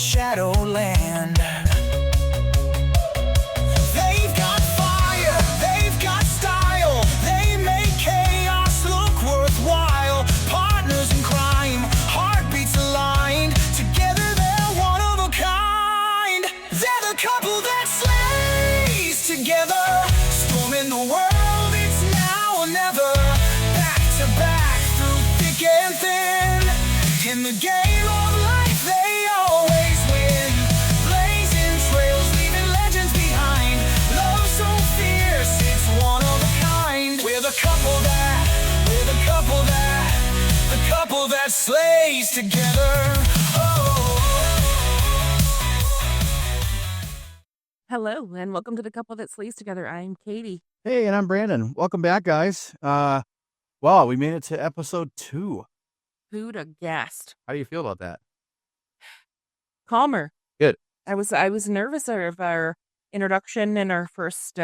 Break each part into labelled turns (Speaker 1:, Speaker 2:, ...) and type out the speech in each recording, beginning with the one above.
Speaker 1: Shadowland. They've got fire, they've got style, they make chaos look worthwhile. Partners in crime, heartbeats aligned, together they're one of a kind. They're the couple that slays together, storming the world, it's now or never. Back to back, through thick and thin, in the game of life they always win. Blazing trails, leaving legends behind. Love so fierce, it's one of a kind. We're the couple that slays together. Oh.
Speaker 2: Hello, and welcome to The Couple That Slays Together. I'm Katie.
Speaker 3: Hey, and I'm Brandon. Welcome back, guys. Wow, we made it to episode 2.
Speaker 2: Who'd a guessed?
Speaker 3: How do you feel about that?
Speaker 2: Calmer.
Speaker 3: Good.
Speaker 2: I was nervous of our introduction and our first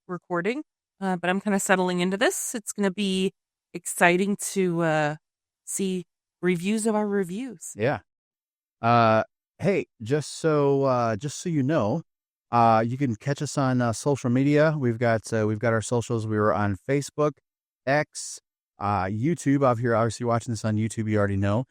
Speaker 2: recording, but I'm kind of settling into this. It's going to be exciting to see reviews of our reviews.
Speaker 3: Yeah. Hey, just so you know, you can catch us on social media. We've got our socials. We were on Facebook, X, YouTube. If you're obviously watching this on YouTube, you already know.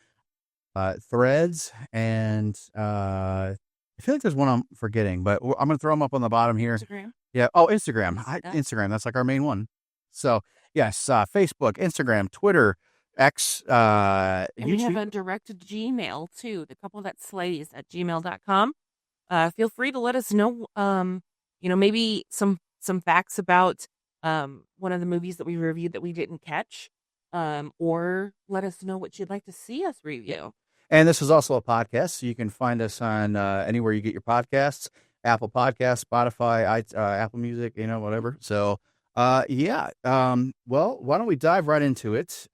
Speaker 3: Threads, and I feel like there's one I'm forgetting, but I'm going to throw them up on the bottom here.
Speaker 2: Instagram?
Speaker 3: Yeah. Oh, Instagram. Instagram. That's like our main one. So, yes, Facebook, Instagram, Twitter, X,
Speaker 2: and
Speaker 3: YouTube.
Speaker 2: we have a direct Gmail, too, thecouplethatslays@gmail.com. Feel free to let us know, maybe some facts about one of the movies that we reviewed that we didn't catch, or let us know what you'd like to see us review.
Speaker 3: And this is also a podcast, so you can find us on anywhere you get your podcasts, Apple Podcasts, Spotify, Apple Music, whatever. So, yeah. Well, why don't we dive right into it?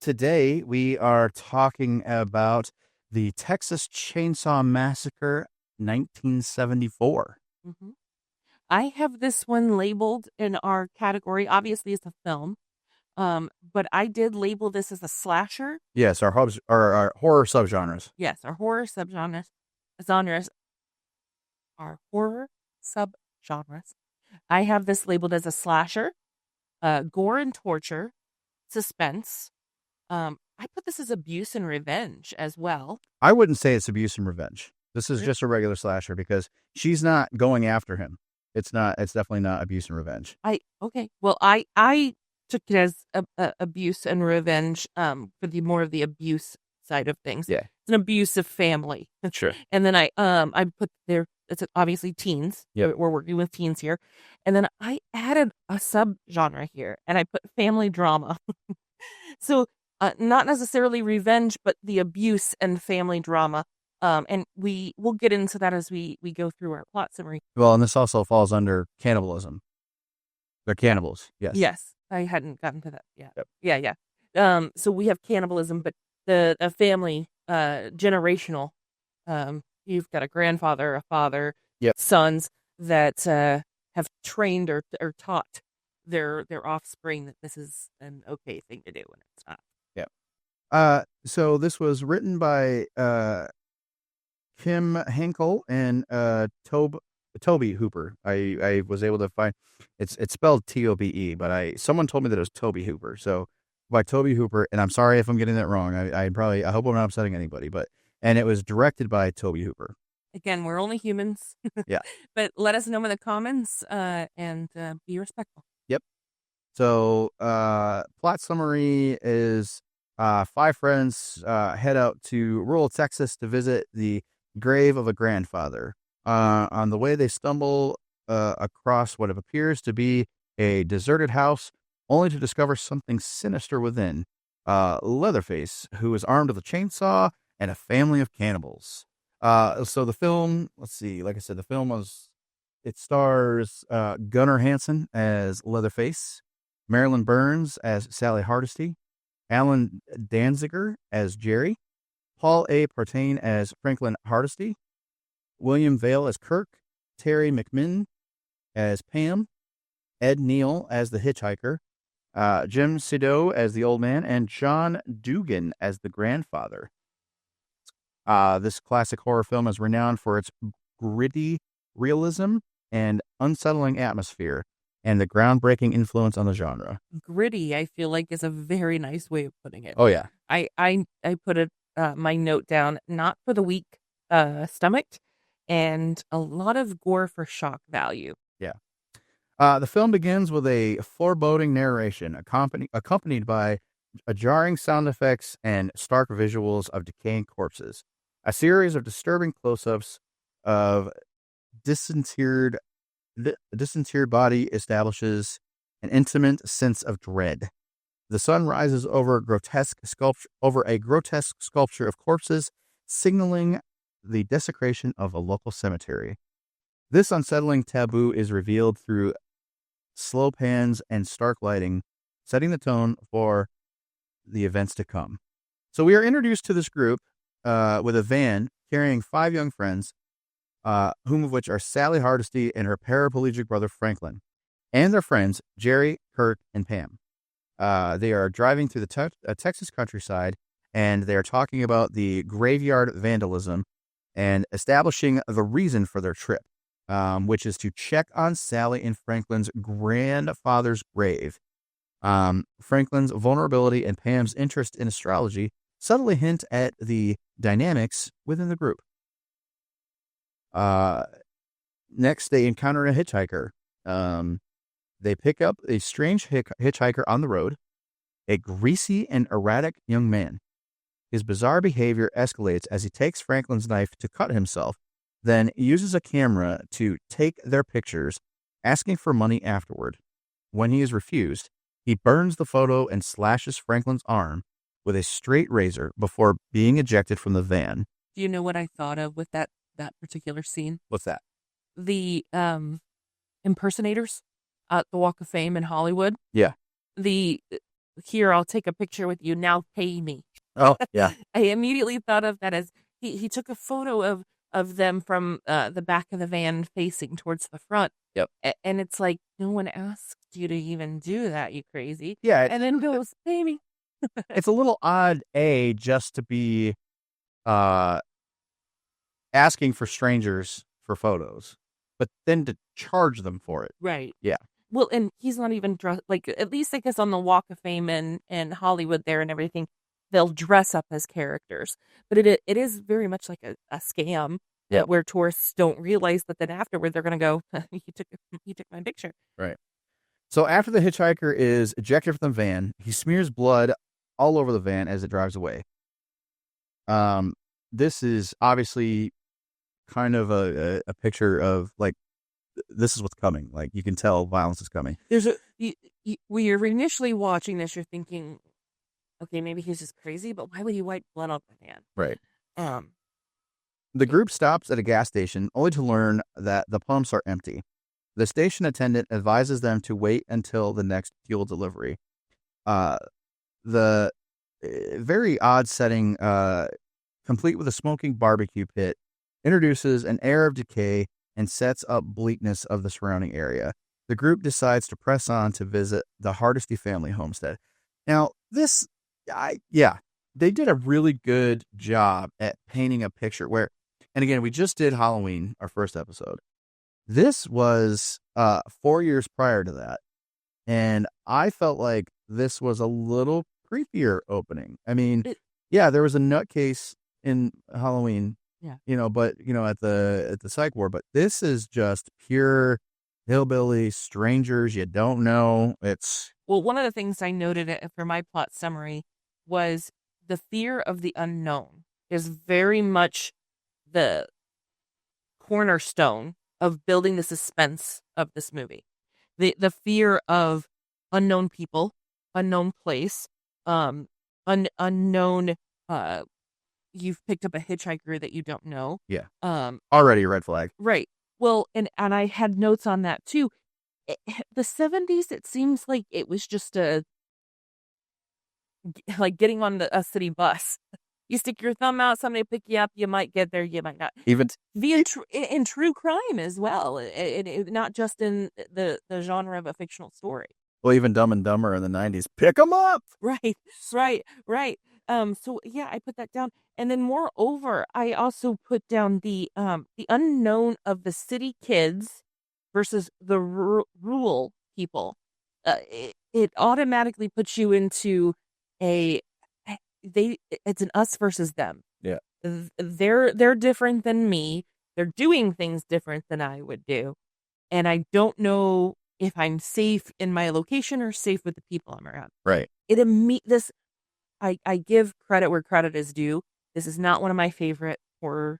Speaker 3: Today, we are talking about the Texas Chainsaw Massacre 1974.
Speaker 2: Mm-hmm. I have this one labeled in our category. Obviously, it's a film. But I did label this as a slasher.
Speaker 3: Yes, our horror subgenres.
Speaker 2: Yes, our horror subgenres. Our horror subgenres. I have this labeled as a slasher, gore and torture, suspense. I put this as abuse and revenge as well.
Speaker 3: I wouldn't say it's abuse and revenge. This is just a regular slasher because she's not going after him. It's definitely not abuse and revenge.
Speaker 2: Okay. Well, I took it as abuse and revenge for the more of the abuse side of things.
Speaker 3: Yeah.
Speaker 2: It's an abusive family.
Speaker 3: Sure.
Speaker 2: And then I put there, it's obviously teens.
Speaker 3: Yep.
Speaker 2: We're working with teens here. And then I added a subgenre here and I put family drama. So not necessarily revenge, but the abuse and family drama. And we'll get into that as we go through our plot summary.
Speaker 3: Well, and this also falls under cannibalism. They're cannibals. Yes.
Speaker 2: Yes. I hadn't gotten to that yet.
Speaker 3: Yep.
Speaker 2: Yeah. So we have cannibalism, but the family, generational, you've got a grandfather, a father,
Speaker 3: yep,
Speaker 2: sons that have trained or taught their offspring that this is an okay thing to do when it's not.
Speaker 3: Yeah. So this was written by Kim Henkel and Tobe Hooper. I was able to find it's spelled Tobe, but someone told me that it was Tobe Hooper. So by Tobe Hooper, and I'm sorry if I'm getting that wrong. I hope I'm not upsetting anybody, and it was directed by Tobe Hooper.
Speaker 2: Again, we're only humans.
Speaker 3: Yeah.
Speaker 2: But let us know in the comments and be respectful.
Speaker 3: Yep. So plot summary is 5 friends head out to rural Texas to visit the grave of a grandfather. On the way, they stumble across what appears to be a deserted house, only to discover something sinister within. Leatherface, who is armed with a chainsaw, and a family of cannibals. So the film, let's see, like I said, it stars Gunnar Hansen as Leatherface, Marilyn Burns as Sally Hardesty, Alan Danziger as Jerry, Paul A. Partain as Franklin Hardesty, William Vale as Kirk, Terry McMinn as Pam, Ed Neal as the hitchhiker, Jim Sido as the old man, and John Dugan as the grandfather. This classic horror film is renowned for its gritty realism and unsettling atmosphere, and the groundbreaking influence on the genre.
Speaker 2: Gritty, I feel like, is a very nice way of putting it.
Speaker 3: Oh yeah,
Speaker 2: I put my note down, not for the weak stomached, and a lot of gore for shock value.
Speaker 3: yeah. The film begins with a foreboding narration, accompanied by a jarring sound effects and stark visuals of decaying corpses. A series of disturbing close-ups of dysinterred body establishes an intimate sense of dread. The sun rises over a grotesque sculpture of corpses, signaling the desecration of a local cemetery. This unsettling taboo is revealed through slow pans and stark lighting, setting the tone for the events to come. So we are introduced to this group with a van carrying 5 young friends, whom of which are Sally Hardesty and her paraplegic brother Franklin, and their friends Jerry, Kurt, and Pam. They are driving through the Texas countryside, and they are talking about the graveyard vandalism and establishing the reason for their trip, which is to check on Sally and Franklin's grandfather's grave. Franklin's vulnerability and Pam's interest in astrology subtly hint at the dynamics within the group. Next, they encounter a hitchhiker. They pick up a strange hitchhiker on the road, a greasy and erratic young man. His bizarre behavior escalates as he takes Franklin's knife to cut himself, then uses a camera to take their pictures, asking for money afterward. When he is refused, he burns the photo and slashes Franklin's arm with a straight razor before being ejected from the van.
Speaker 2: Do you know what I thought of with that particular scene?
Speaker 3: What's that?
Speaker 2: The impersonators at the Walk of Fame in Hollywood.
Speaker 3: Yeah.
Speaker 2: Here, I'll take a picture with you, now pay me.
Speaker 3: Oh, yeah.
Speaker 2: I immediately thought of that as he took a photo of them from the back of the van facing towards the front.
Speaker 3: Yep.
Speaker 2: And it's like, no one asked you to even do that, you crazy.
Speaker 3: Yeah.
Speaker 2: And then goes, pay me.
Speaker 3: It's a little odd, just to be asking for strangers for photos, but then to charge them for it.
Speaker 2: Right.
Speaker 3: Yeah.
Speaker 2: Well, and he's not even dressed, like, at least I guess on the Walk of Fame in Hollywood there and everything, they'll dress up as characters. But it is very much like a scam.
Speaker 3: Yep.
Speaker 2: Where tourists don't realize that then afterward they're going to go, he took my picture.
Speaker 3: Right. So after the hitchhiker is ejected from the van, he smears blood all over the van as it drives away. This is obviously kind of a picture of, like, this is what's coming. Like, you can tell violence is coming.
Speaker 2: There's when you're initially watching this, you're thinking, okay, maybe he's just crazy, but why would he wipe blood off the van?
Speaker 3: Right. The group stops at a gas station only to learn that the pumps are empty. The station attendant advises them to wait until the next fuel delivery. The very odd setting, complete with a smoking barbecue pit, introduces an air of decay and sets up bleakness of the surrounding area. The group decides to press on to visit the Hardesty family homestead. Now, they did a really good job at painting a picture where, and again, we just did Halloween, our first episode. This was 4 years prior to that. And I felt like this was a little creepier opening. I mean, there was a nutcase in Halloween, but, at the psych ward, but this is just pure hillbilly strangers you don't know.
Speaker 2: Well, one of the things I noted for my plot summary was the fear of the unknown is very much the cornerstone of building the suspense of this movie. The fear of unknown people, unknown place, unknown. You've picked up a hitchhiker that you don't know.
Speaker 3: Yeah. Already a red flag.
Speaker 2: Right. Well, and I had notes on that too. The 70s, it seems like it was just like getting on a city bus. You stick your thumb out, somebody pick you up, you might get there, you might not.
Speaker 3: Even
Speaker 2: in true crime as well, not just in the genre of a fictional story.
Speaker 3: Well, even Dumb and Dumber in the 90s, pick them up.
Speaker 2: Right. So yeah, I put that down. And then moreover, I also put down the unknown of the city kids versus the rural people. It automatically puts you into it's an us versus them.
Speaker 3: Yeah.
Speaker 2: They're different than me. They're doing things different than I would do. And I don't know if I'm safe in my location or safe with the people I'm around.
Speaker 3: Right.
Speaker 2: I give credit where credit is due. This is not one of my favorite horror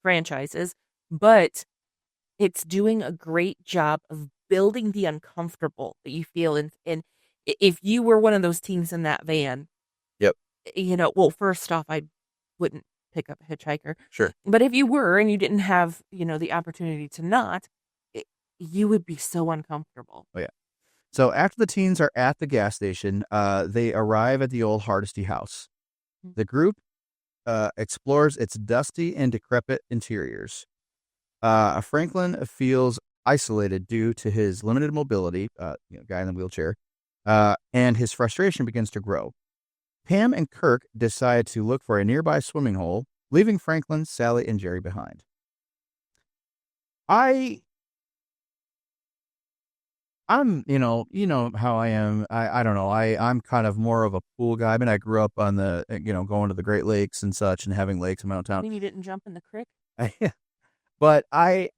Speaker 2: franchises, but it's doing a great job of building the uncomfortable that you feel in if you were one of those teens in that van.
Speaker 3: Yep.
Speaker 2: Well, first off, I wouldn't pick up a hitchhiker.
Speaker 3: Sure.
Speaker 2: But if you were and you didn't have, the opportunity to not, you would be so uncomfortable.
Speaker 3: Oh, yeah. So after the teens are at the gas station, they arrive at the old Hardesty house. The group explores its dusty and decrepit interiors. Franklin feels isolated due to his limited mobility, guy in the wheelchair, and his frustration begins to grow. Pam and Kirk decide to look for a nearby swimming hole, leaving Franklin, Sally, and Jerry behind. I'm, how I am. I don't know. I'm kind of more of a pool guy. I mean, I grew up on the, going to the Great Lakes and such and having lakes in my own town.
Speaker 2: I mean, you didn't jump in the creek?
Speaker 3: But I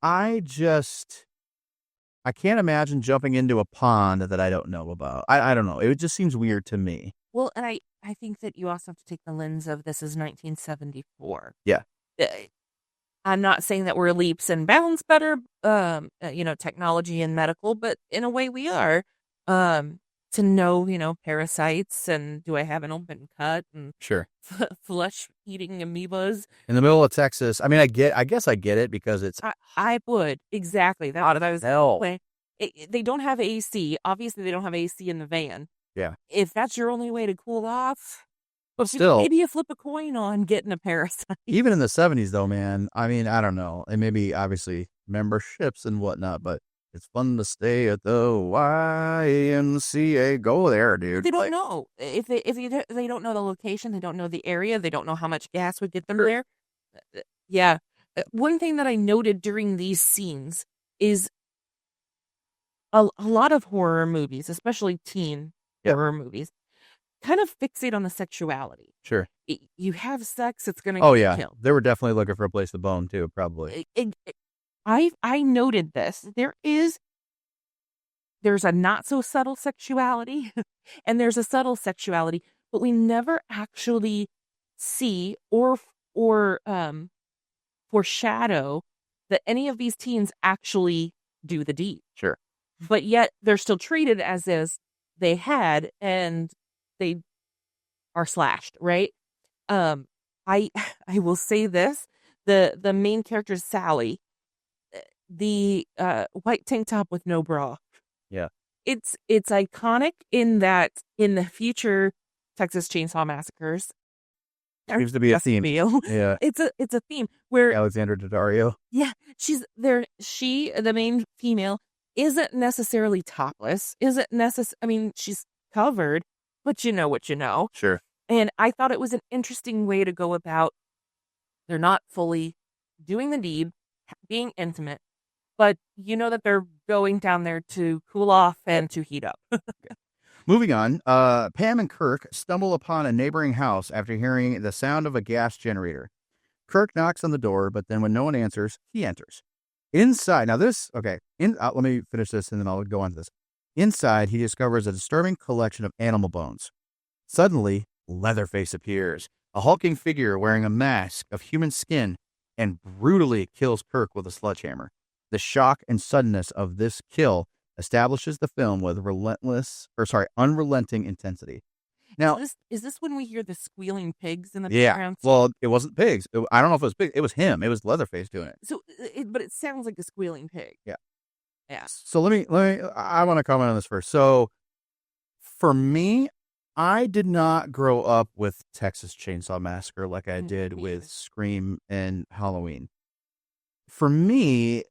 Speaker 3: can't imagine jumping into a pond that I don't know about. I don't know. It just seems weird to me.
Speaker 2: Well, and I think that you also have to take the lens of this is 1974.
Speaker 3: Yeah.
Speaker 2: I'm not saying that we're leaps and bounds better, technology and medical, but in a way we are, to know, parasites and do I have an open cut and
Speaker 3: Sure.
Speaker 2: flesh eating amoebas
Speaker 3: In the middle of Texas. I mean, I guess I get it because it's.
Speaker 2: I would. Exactly. That was
Speaker 3: hell.
Speaker 2: They don't have AC. Obviously, they don't have AC in the van.
Speaker 3: Yeah.
Speaker 2: If that's your only way to cool off,
Speaker 3: But still,
Speaker 2: maybe you flip a coin on getting a parasite.
Speaker 3: even in the 70s, though, man, I mean, I don't know. And maybe, obviously, memberships and whatnot, but it's fun to stay at the YMCA. Go there, dude.
Speaker 2: They don't know. If they don't know the location, they don't know the area, they don't know how much gas would get them there. Yeah. One thing that I noted during these scenes is a lot of horror movies, especially teen horror movies, kind of fixate on the sexuality.
Speaker 3: Sure.
Speaker 2: You have sex, it's going to kill.
Speaker 3: They were definitely looking for a place to bone, too, probably.
Speaker 2: I noted this. There's a not so subtle sexuality and there's a subtle sexuality, but we never actually see or foreshadow that any of these teens actually do the deed.
Speaker 3: Sure.
Speaker 2: But yet they're still treated as if they had and they are slashed, right? I will say this. The main character is Sally. The white tank top with no bra.
Speaker 3: Yeah.
Speaker 2: It's iconic in that in the future Texas Chainsaw Massacres.
Speaker 3: Seems to be a theme. Yeah.
Speaker 2: It's a theme where
Speaker 3: Alexandra Daddario.
Speaker 2: Yeah, she's there. She, the main female, isn't necessarily topless. I mean, she's covered, but you know what you know.
Speaker 3: Sure.
Speaker 2: And I thought it was an interesting way to go about. They're not fully doing the deed, being intimate, but you know that they're going down there to cool off and to heat up.
Speaker 3: Moving on, Pam and Kirk stumble upon a neighboring house after hearing the sound of a gas generator. Kirk knocks on the door, but then when no one answers, he enters. Inside, now this, okay, let me finish this and then I'll go on to this. Inside, he discovers a disturbing collection of animal bones. Suddenly, Leatherface appears, a hulking figure wearing a mask of human skin, and brutally kills Kirk with a sledgehammer. The shock and suddenness of this kill establishes the film with unrelenting intensity. Now,
Speaker 2: is this when we hear the squealing pigs in the background?
Speaker 3: Well, it wasn't pigs. I don't know if it was pigs. It was him. It was Leatherface doing it.
Speaker 2: So, but it sounds like a squealing pig.
Speaker 3: Yeah.
Speaker 2: Yeah.
Speaker 3: So let me. I want to comment on this first. So, for me, I did not grow up with Texas Chainsaw Massacre like I did with Scream and Halloween. For me,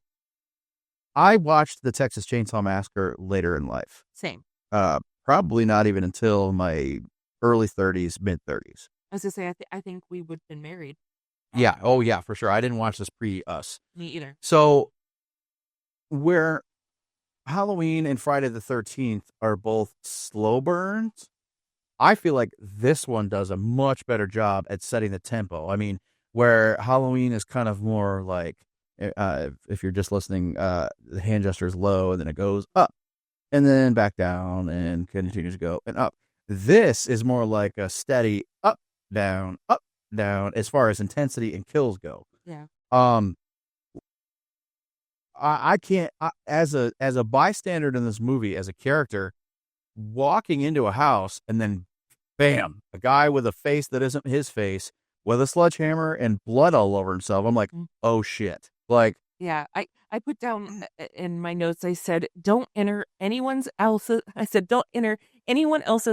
Speaker 3: I watched the Texas Chainsaw Massacre later in life.
Speaker 2: Same.
Speaker 3: Probably not even until my early 30s, mid 30s.
Speaker 2: I was gonna say, I think we would have been married.
Speaker 3: Yeah. Oh, yeah, for sure. I didn't watch this pre us.
Speaker 2: Me either.
Speaker 3: So where Halloween and Friday the 13th are both slow burns, I feel like this one does a much better job at setting the tempo. I mean, where Halloween is kind of more like, if you're just listening, the hand gesture is low and then it goes up and then back down and continues to go and up. This is more like a steady up, down, as far as intensity and kills go.
Speaker 2: Yeah.
Speaker 3: I can't, as a bystander in this movie, as a character, walking into a house and then bam, a guy with a face that isn't his face with a sledgehammer and blood all over himself. I'm like, oh shit. Like,
Speaker 2: yeah, I put down in my notes, I said, don't enter anyone else's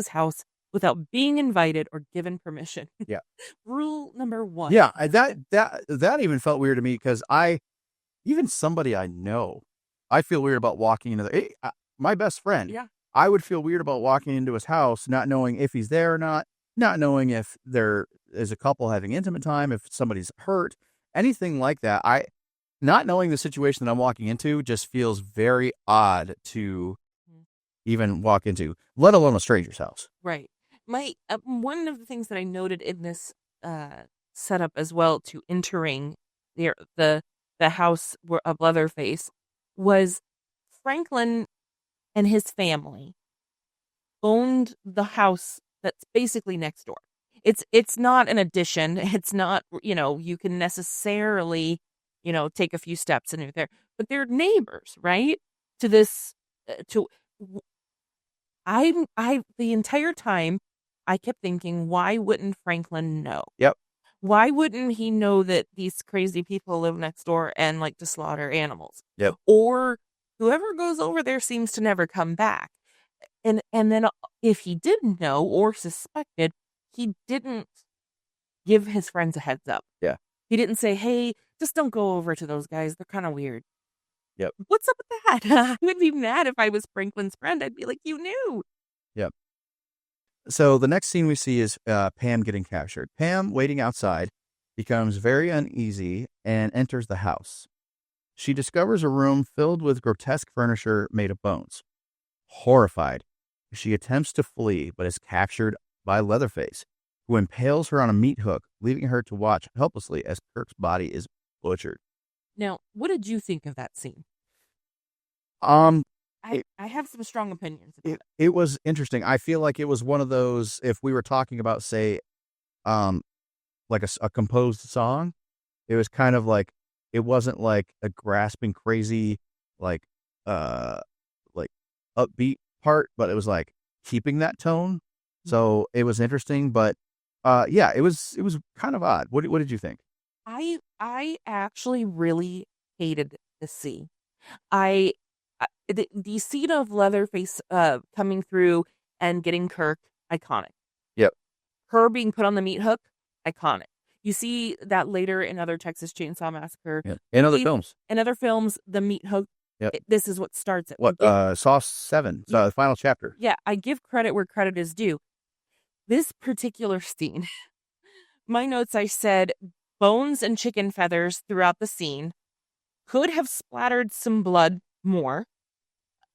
Speaker 2: house without being invited or given permission.
Speaker 3: Yeah.
Speaker 2: Rule number 1.
Speaker 3: Yeah. That even felt weird to me because even somebody I know, I feel weird about walking into my best friend.
Speaker 2: Yeah.
Speaker 3: I would feel weird about walking into his house, not knowing if he's there or not knowing if there is a couple having intimate time, if somebody's hurt, anything like that. Not knowing the situation that I'm walking into just feels very odd to even walk into, let alone a stranger's house.
Speaker 2: Right. My one of the things that I noted in this setup as well to entering the house of Leatherface was Franklin and his family owned the house that's basically next door. It's not an addition. It's not, you can necessarily, take a few steps and you're there, but they're neighbors, right? To this, the entire time I kept thinking, why wouldn't Franklin know?
Speaker 3: Yep.
Speaker 2: Why wouldn't he know that these crazy people live next door and like to slaughter animals?
Speaker 3: Yep.
Speaker 2: Or whoever goes over there seems to never come back. And then if he didn't know or suspected, he didn't give his friends a heads up.
Speaker 3: Yeah.
Speaker 2: He didn't say, hey, just don't go over to those guys. They're kind of weird.
Speaker 3: Yep.
Speaker 2: What's up with that? I would be mad if I was Franklin's friend. I'd be like, you knew.
Speaker 3: Yep. So the next scene we see is Pam getting captured. Pam, waiting outside, becomes very uneasy and enters the house. She discovers a room filled with grotesque furniture made of bones. Horrified, she attempts to flee, but is captured by Leatherface, who impales her on a meat hook, leaving her to watch helplessly as Kirk's body is butchered.
Speaker 2: Now, what did you think of that scene? I have some strong opinions about it.
Speaker 3: It was interesting. I feel like it was one of those, if we were talking about, say, like a composed song, it was kind of like, it wasn't like a grasping, crazy, like upbeat part, but it was like keeping that tone. So it was interesting, but yeah, it was kind of odd. What did you think?
Speaker 2: I actually really hated the scene. The scene of Leatherface coming through and getting Kirk, iconic.
Speaker 3: Yep.
Speaker 2: Her being put on the meat hook, iconic. You see that later in other Texas Chainsaw Massacre.
Speaker 3: Yeah. In other films.
Speaker 2: In other films, the meat hook.
Speaker 3: Yep.
Speaker 2: This is what starts it.
Speaker 3: Saw 7, the final chapter.
Speaker 2: Yeah, I give credit where credit is due. This particular scene, my notes, I said bones and chicken feathers throughout the scene, could have splattered some blood more.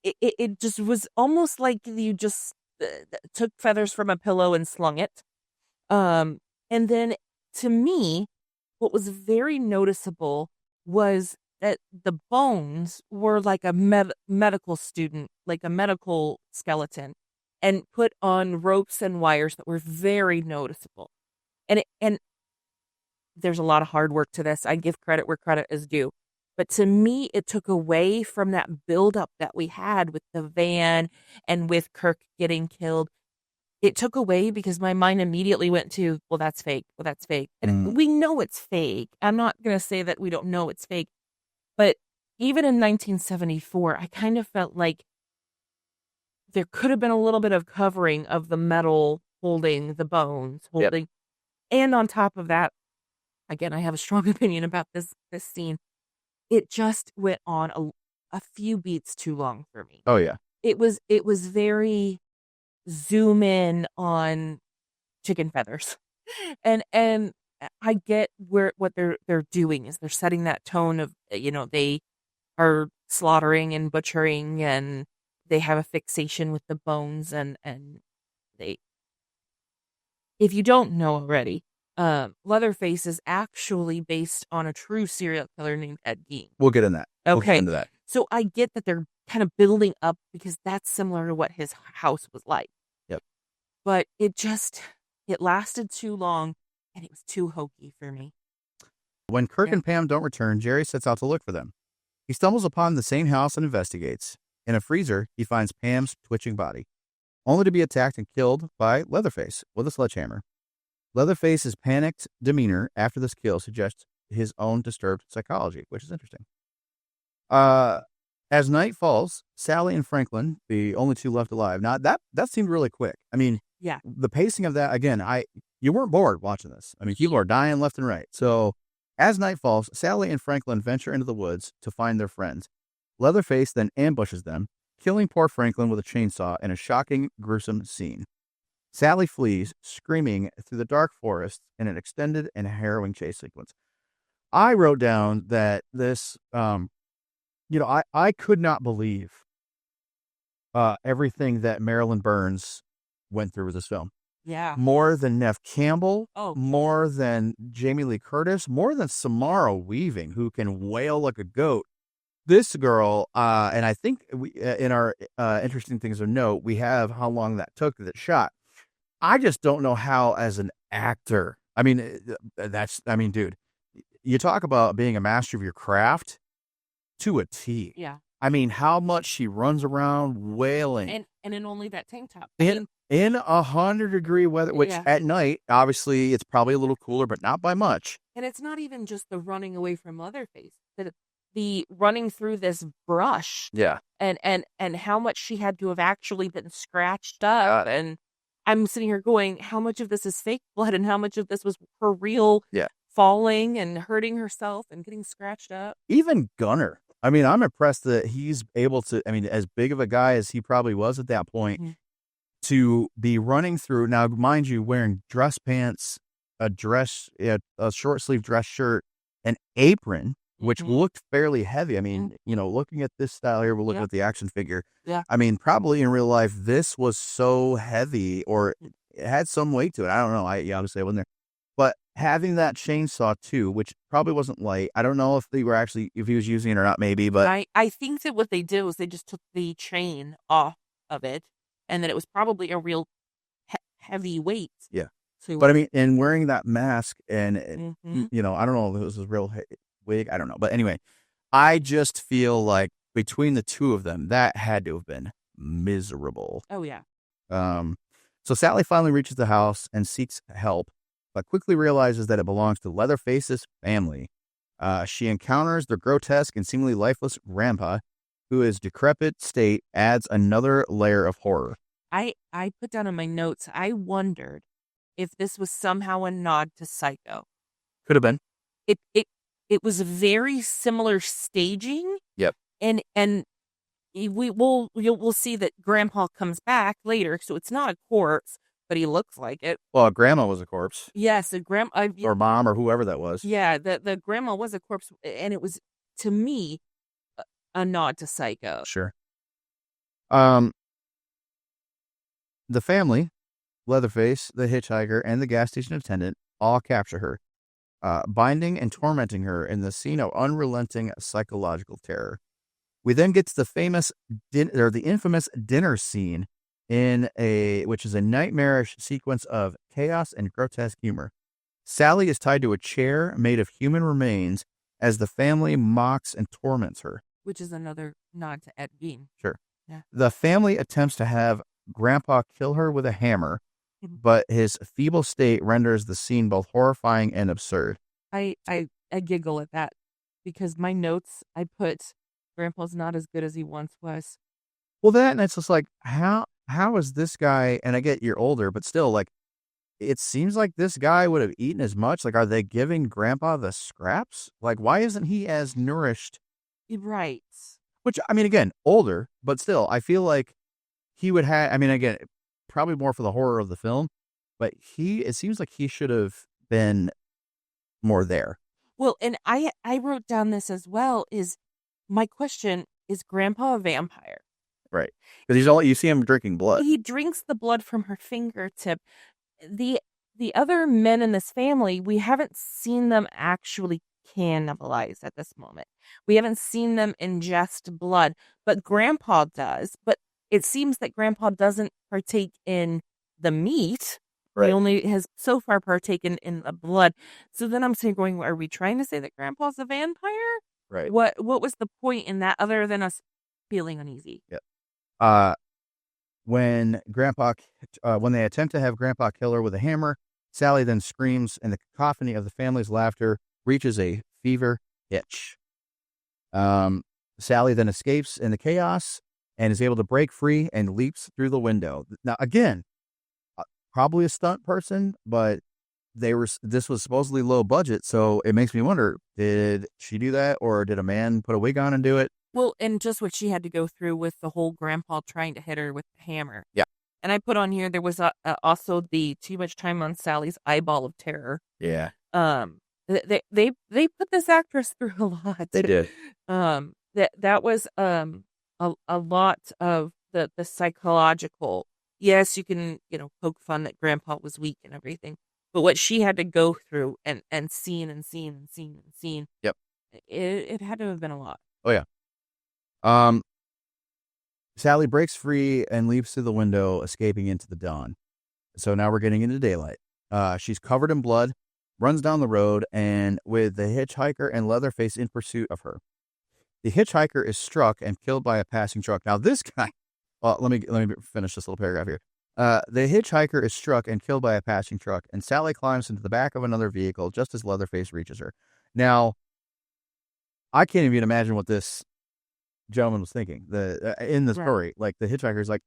Speaker 2: It just was almost like you just took feathers from a pillow and slung it. And then to me, what was very noticeable was that the bones were like a medical student, like a medical skeleton, and put on ropes and wires that were very noticeable. And there's a lot of hard work to this. I give credit where credit is due. But to me, it took away from that buildup that we had with the van and with Kirk getting killed. It took away because my mind immediately went to, well, that's fake. Well, that's fake. And we know it's fake. I'm not going to say that we don't know it's fake. But even in 1974, I kind of felt like there could have been a little bit of covering of the metal holding the bones, holding. Yep. And on top of that, again, I have a strong opinion about this scene. It just went on a few beats too long for me.
Speaker 3: Oh, yeah.
Speaker 2: It was very zoom in on chicken feathers. And I get what they're doing is they're setting that tone of, they are slaughtering and butchering, and they have a fixation with the bones, and they, if you don't know already, Leatherface is actually based on a true serial killer named Ed Gein.
Speaker 3: We'll get in that. We'll get
Speaker 2: Okay.
Speaker 3: into that.
Speaker 2: So I get that they're kind of building up because that's similar to what his house was like.
Speaker 3: Yep.
Speaker 2: But it lasted too long, and it was too hokey for me.
Speaker 3: When Kirk and Pam don't return, Jerry sets out to look for them. He stumbles upon the same house and investigates. In a freezer, he finds Pam's twitching body, only to be attacked and killed by Leatherface with a sledgehammer. Leatherface's panicked demeanor after this kill suggests his own disturbed psychology, which is interesting. As night falls, Sally and Franklin, the only two left alive. Now, that seemed really quick. I mean,
Speaker 2: yeah,
Speaker 3: the pacing of that, again, you weren't bored watching this. I mean, people are dying left and right. So, as night falls, Sally and Franklin venture into the woods to find their friends. Leatherface then ambushes them, killing poor Franklin with a chainsaw in a shocking, gruesome scene. Sally flees, screaming through the dark forest in an extended and harrowing chase sequence. I wrote down that this, I could not believe everything that Marilyn Burns went through with this film.
Speaker 2: Yeah.
Speaker 3: More than Nev Campbell, more than Jamie Lee Curtis, more than Samara Weaving, who can wail like a goat. This girl, and I think in our interesting things of note, we have how long that took that shot. I just don't know how, as an actor, dude, you talk about being a master of your craft to a T.
Speaker 2: Yeah.
Speaker 3: I mean, how much she runs around wailing.
Speaker 2: And in only that tank top.
Speaker 3: In 100-degree weather, which at night, obviously, it's probably a little cooler, but not by much.
Speaker 2: And it's not even just the running away from Leatherface. The running through this brush.
Speaker 3: Yeah.
Speaker 2: And how much she had to have actually been scratched up. And I'm sitting here going, how much of this is fake blood and how much of this was her real falling and hurting herself and getting scratched up?
Speaker 3: Even Gunnar. I mean, I'm impressed that he's able to, as big of a guy as he probably was at that point, to be running through. Now, mind you, wearing dress pants, a short sleeve dress shirt, an apron, which looked fairly heavy. I mean, looking at this style here, we're looking at the action figure.
Speaker 2: Yeah.
Speaker 3: I mean, probably in real life, this was so heavy, or it had some weight to it. I don't know. Obviously I wasn't there. But having that chainsaw too, which probably wasn't light. I don't know if he was using it or not, maybe, but
Speaker 2: I think that what they did was they just took the chain off of it, and that it was probably a real heavy weight.
Speaker 3: Yeah.
Speaker 2: So,
Speaker 3: but I mean, and wearing that mask and, I don't know if it was a real wig. I don't know. But anyway, I just feel like between the two of them, that had to have been miserable.
Speaker 2: Oh, yeah.
Speaker 3: So Sally finally reaches the house and seeks help, but quickly realizes that it belongs to Leatherface's family. She encounters the grotesque and seemingly lifeless grandpa, who his decrepit state adds another layer of horror.
Speaker 2: I put down in my notes, I wondered if this was somehow a nod to Psycho.
Speaker 3: Could have been.
Speaker 2: It was a very similar staging.
Speaker 3: Yep.
Speaker 2: And we'll see that Grandpa comes back later, so it's not a corpse, but he looks like it.
Speaker 3: Well, Grandma was a corpse.
Speaker 2: Yes,
Speaker 3: or Mom, or whoever that was.
Speaker 2: Yeah, the Grandma was a corpse, and it was, to me, a nod to Psycho.
Speaker 3: Sure. The family, Leatherface, the hitchhiker, and the gas station attendant all capture her, binding and tormenting her in the scene of unrelenting psychological terror. We then get to the infamous dinner scene which is a nightmarish sequence of chaos and grotesque humor. Sally is tied to a chair made of human remains as the family mocks and torments her.
Speaker 2: Which is another nod to Ed Gein.
Speaker 3: Sure.
Speaker 2: Yeah.
Speaker 3: The family attempts to have Grandpa kill her with a hammer, but his feeble state renders the scene both horrifying and absurd.
Speaker 2: I giggle at that because my notes, I put, Grandpa's not as good as he once was.
Speaker 3: Well, and it's just like, how is this guy, and I get you're older, but still, like, it seems like this guy would have eaten as much. Like, are they giving Grandpa the scraps? Like, why isn't he as nourished?
Speaker 2: Right.
Speaker 3: Which, I mean, again, older, but still, I feel like he would have, again, probably more for the horror of the film, but it seems like he should have been more there.
Speaker 2: Well, and I wrote down this as well. Is my question, is Grandpa a vampire?
Speaker 3: Right. Because you see him drinking blood.
Speaker 2: He drinks the blood from her fingertip. The other men in this family, we haven't seen them actually cannibalize at this moment. We haven't seen them ingest blood, but Grandpa does. But it seems that Grandpa doesn't partake in the meat.
Speaker 3: Right.
Speaker 2: He only has so far partaken in the blood. So then I'm saying, are we trying to say that Grandpa's a vampire?
Speaker 3: Right.
Speaker 2: What was the point in that other than us feeling uneasy?
Speaker 3: Yep. When they attempt to have Grandpa kill her with a hammer, Sally then screams, and the cacophony of the family's laughter reaches a fever pitch. Sally then escapes in the chaos and is able to break free and leaps through the window. Now, again, probably a stunt person, but this was supposedly low budget, so it makes me wonder, did she do that, or did a man put a wig on and do it?
Speaker 2: Well, and just what she had to go through with the whole Grandpa trying to hit her with the hammer.
Speaker 3: Yeah.
Speaker 2: And I put on here, there was also the too much time on Sally's eyeball of terror.
Speaker 3: Yeah.
Speaker 2: They put this actress through a lot.
Speaker 3: They did.
Speaker 2: That was a lot of the psychological. Yes, you can poke fun that Grandpa was weak and everything, but what she had to go through and seen.
Speaker 3: Yep.
Speaker 2: It had to have been a lot.
Speaker 3: Oh yeah. Sally breaks free and leaps through the window, escaping into the dawn. So now we're getting into daylight. She's covered in blood, runs down the road, and with the hitchhiker and Leatherface in pursuit of her. The hitchhiker is struck and killed by a passing truck. Now this guy, let me finish this little paragraph here. The hitchhiker is struck and killed by a passing truck, and Sally climbs into the back of another vehicle just as Leatherface reaches her. Now, I can't even imagine what this gentleman was thinking. In the story, like the hitchhiker's like,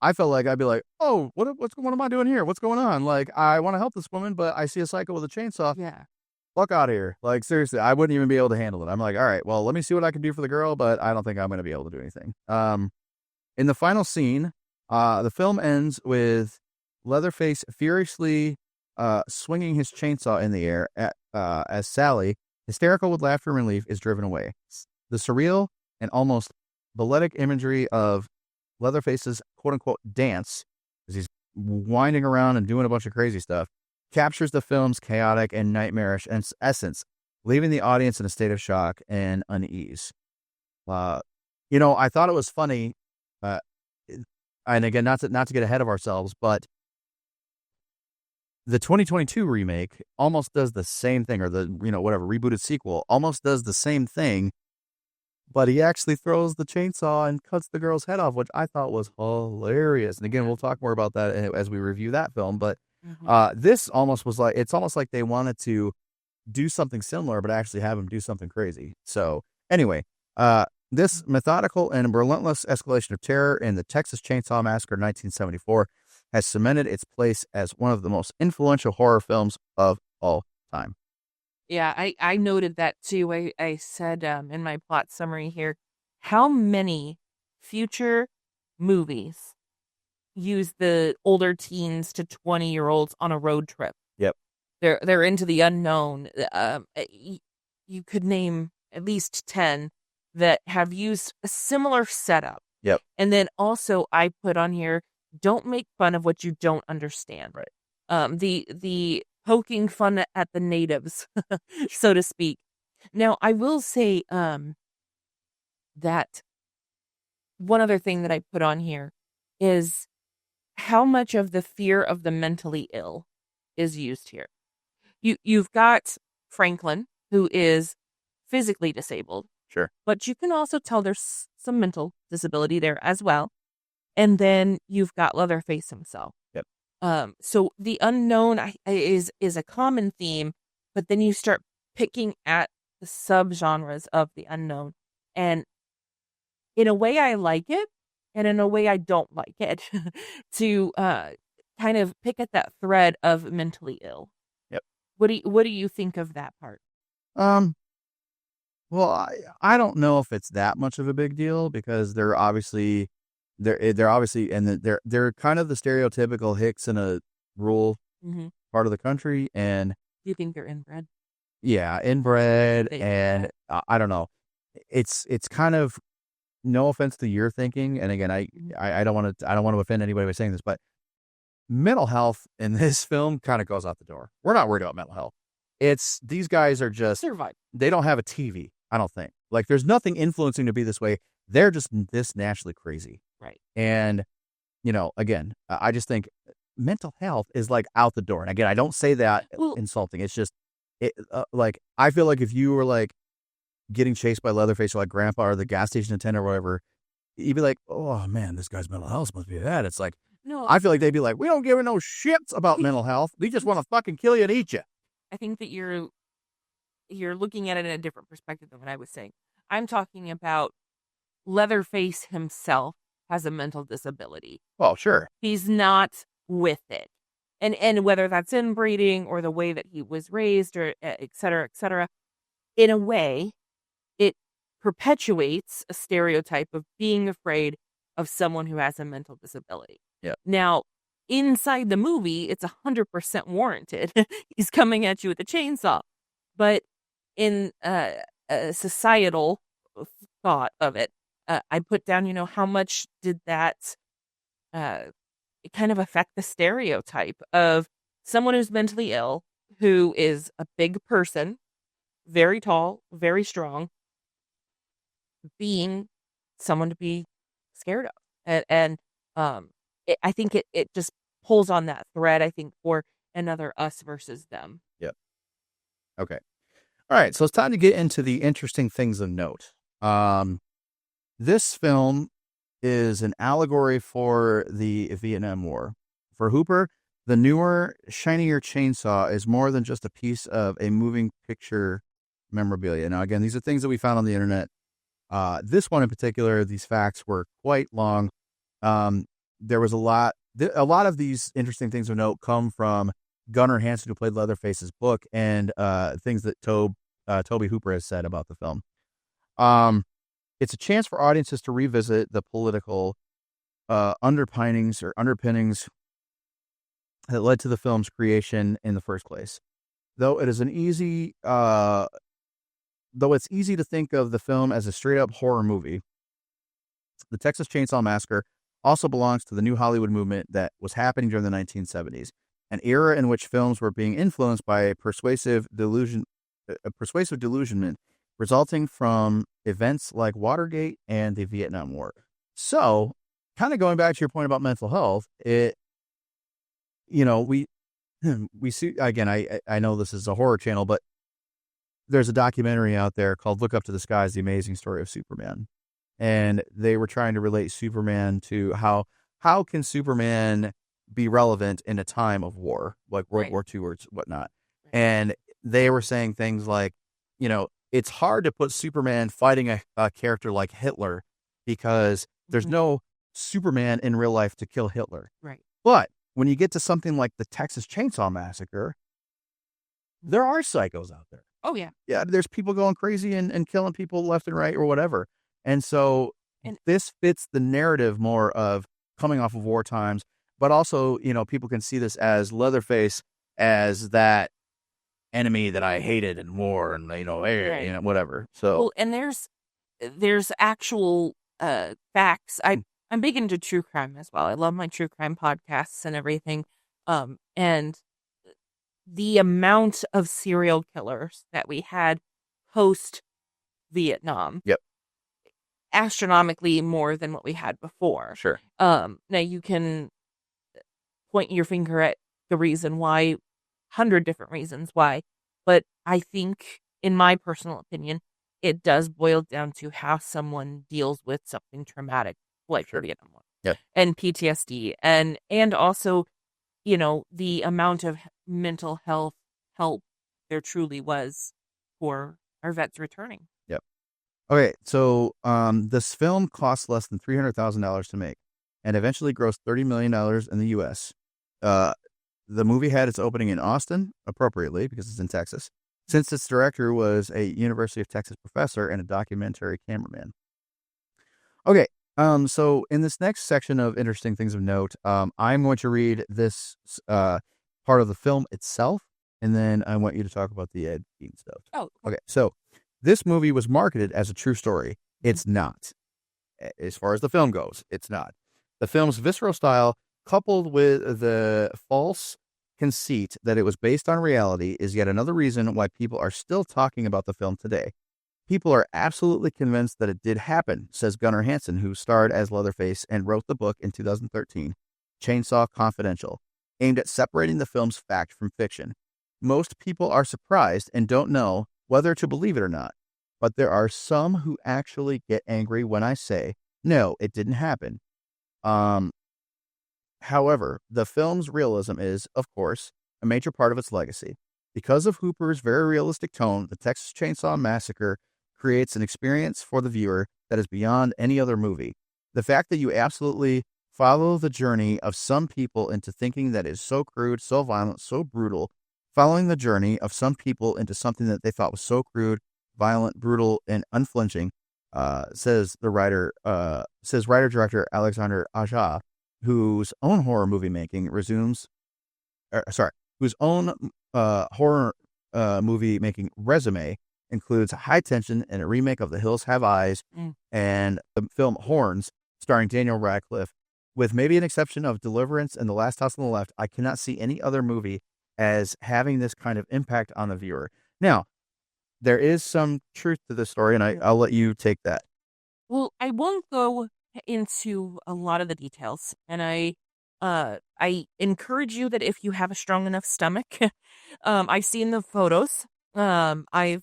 Speaker 3: I felt like I'd be like, oh, what am I doing here? What's going on? Like, I want to help this woman, but I see a psycho with a chainsaw.
Speaker 2: Yeah.
Speaker 3: Fuck out of here. Like, seriously, I wouldn't even be able to handle it. I'm like, all right, well, let me see what I can do for the girl, but I don't think I'm going to be able to do anything. In the final scene, the film ends with Leatherface furiously swinging his chainsaw in the air as Sally, hysterical with laughter and relief, is driven away. The surreal and almost balletic imagery of Leatherface's quote-unquote dance, as he's winding around and doing a bunch of crazy stuff, captures the film's chaotic and nightmarish essence, leaving the audience in a state of shock and unease. I thought it was funny, and again, not to get ahead of ourselves, but the 2022 remake almost does the same thing, or the rebooted sequel almost does the same thing, but he actually throws the chainsaw and cuts the girl's head off, which I thought was hilarious. And again, we'll talk more about that as we review that film. But this almost was like, it's almost like they wanted to do something similar, but actually have him do something crazy. So anyway, this methodical and relentless escalation of terror in the Texas Chainsaw Massacre 1974 has cemented its place as one of the most influential horror films of all time.
Speaker 2: Yeah, I noted that too. I said in my plot summary here, how many future movies use the older teens to 20-year-olds on a road trip?
Speaker 3: Yep.
Speaker 2: They're into the unknown. You could name at least 10 that have used a similar setup.
Speaker 3: Yep.
Speaker 2: And then also I put on here, don't make fun of what you don't understand.
Speaker 3: Right.
Speaker 2: The poking fun at the natives, so to speak. Now, I will say that one other thing that I put on here is how much of the fear of the mentally ill is used here. You've got Franklin, who is physically disabled.
Speaker 3: Sure. But
Speaker 2: you can also tell there's some mental disability there as well. And then you've got Leatherface himself.
Speaker 3: Yep.
Speaker 2: So the unknown is a common theme, but then you start picking at the subgenres of the unknown. And in a way I like it, and in a way I don't like it, to kind of pick at that thread of mentally ill.
Speaker 3: Yep.
Speaker 2: What do you think of that part?
Speaker 3: Well, I don't know if it's that much of a big deal, because they're obviously and they're kind of the stereotypical hicks in a rural
Speaker 2: hmm
Speaker 3: part of the country, and
Speaker 2: Do you think they're inbred?
Speaker 3: yeah, inbred,
Speaker 2: They do
Speaker 3: and I don't know. It's kind of, no offense to your thinking, and again,
Speaker 2: Mhm.
Speaker 3: I don't want to offend anybody by saying this, but mental health in this film kind of goes out the door. We're not worried about mental health. It's these guys are just,
Speaker 2: Survive.
Speaker 3: they don't have a TV. I don't think, like, there's nothing influencing to be this way. They're just this naturally crazy,
Speaker 2: Right.
Speaker 3: and again, I just think mental health is like out the door. And again, I don't say that
Speaker 2: Well,
Speaker 3: insulting. It's just, like, I feel like if you were like getting chased by Leatherface or like Grandpa or the gas station attendant or whatever, you'd be like, oh man, this guy's mental health must be bad. It's like,
Speaker 2: no,
Speaker 3: I feel like they'd be like, we don't give a no shits about mental health. We just want to fucking kill you and eat you.
Speaker 2: I think that you're looking at it in a different perspective than what I was saying. I'm talking about Leatherface himself has a mental disability.
Speaker 3: Well, sure.
Speaker 2: He's not with it. And whether that's inbreeding or the way that he was raised or et cetera, in a way, it perpetuates a stereotype of being afraid of someone who has a mental disability.
Speaker 3: Yeah.
Speaker 2: Now, inside the movie, it's 100% warranted. He's coming at you with a chainsaw. But in a societal thought of it, I put down, how much did that kind of affect the stereotype of someone who's mentally ill, who is a big person, very tall, very strong, being someone to be scared of. I think it just pulls on that thread, I think, for another us versus them.
Speaker 3: Yep. Okay. All right. So it's time to get into the interesting things of note. This film is an allegory for the Vietnam War. For Hooper, the newer, shinier chainsaw is more than just a piece of a moving picture memorabilia. Now, again, these are things that we found on the internet. This one in particular, these facts were quite long. There was a lot of these interesting things of note come from Gunnar Hansen, who played Leatherface's book, and things that Tobe Hooper has said about the film. It's a chance for audiences to revisit the political underpinnings that led to the film's creation in the first place. Though it's easy to think of the film as a straight-up horror movie, the Texas Chainsaw Massacre also belongs to the new Hollywood movement that was happening during the 1970s, an era in which films were being influenced by a persuasive delusionment resulting from events like Watergate and the Vietnam War. So, kind of going back to your point about mental health, we see, again, I know this is a horror channel, but there's a documentary out there called Look Up to the Skies, The Amazing Story of Superman. And they were trying to relate Superman to how can Superman be relevant in a time of war, like World War II or whatnot. And they were saying things like, it's hard to put Superman fighting a character like Hitler because there's no Superman in real life to kill Hitler.
Speaker 2: Right.
Speaker 3: But when you get to something like the Texas Chainsaw Massacre, there are psychos out there.
Speaker 2: Oh, yeah.
Speaker 3: Yeah, there's people going crazy and killing people left and right or whatever. And so this fits the narrative more of coming off of war times, but also, people can see this as Leatherface as that enemy that I hated in war and, whatever. So,
Speaker 2: well, and there's actual facts. I'm big into true crime as well. I love my true crime podcasts and everything. And the amount of serial killers that we had post Vietnam.
Speaker 3: Yep.
Speaker 2: Astronomically more than what we had before.
Speaker 3: Sure.
Speaker 2: Now you can point your finger at the reason why, 100 different reasons why, but I think, in my personal opinion, it does boil down to how someone deals with something traumatic like the Vietnam War.
Speaker 3: Yeah.
Speaker 2: And PTSD and also, the amount of mental health help there truly was for our vets returning.
Speaker 3: Yep. Okay, so this film cost less than $300,000 to make and eventually grossed $30 million in the U.S. The movie had its opening in Austin, appropriately, because it's in Texas, since its director was a University of Texas professor and a documentary cameraman. Okay, So in this next section of interesting things of note, I'm going to read this part of the film itself, and then I want you to talk about the Ed Gein stuff.
Speaker 2: Oh,
Speaker 3: Okay. So this movie was marketed as a true story. It's not. As far as the film goes, it's not. The film's visceral style, coupled with the false conceit that it was based on reality, is yet another reason why people are still talking about the film today. People are absolutely convinced that it did happen, says Gunnar Hansen, who starred as Leatherface and wrote the book in 2013, Chainsaw Confidential, aimed at separating the film's fact from fiction. Most people are surprised and don't know whether to believe it or not, but there are some who actually get angry when I say, no, it didn't happen. However, the film's realism is, of course, a major part of its legacy. Because of Hooper's very realistic tone, the Texas Chainsaw Massacre creates an experience for the viewer that is beyond any other movie. The fact that you absolutely follow the journey of some people into thinking that is so crude, so violent, so brutal, following the journey of some people into something that they thought was so crude, violent, brutal, and unflinching, says writer-director Alexander Aja, whose own horror movie making resume includes High Tension and a remake of The Hills Have Eyes and the film Horns, starring Daniel Radcliffe. With maybe an exception of Deliverance and The Last House on the Left, I cannot see any other movie as having this kind of impact on the viewer. Now, there is some truth to this story, and I'll let you take that.
Speaker 2: Well, I won't go into a lot of the details, and I encourage you that if you have a strong enough stomach, I've seen the photos. I've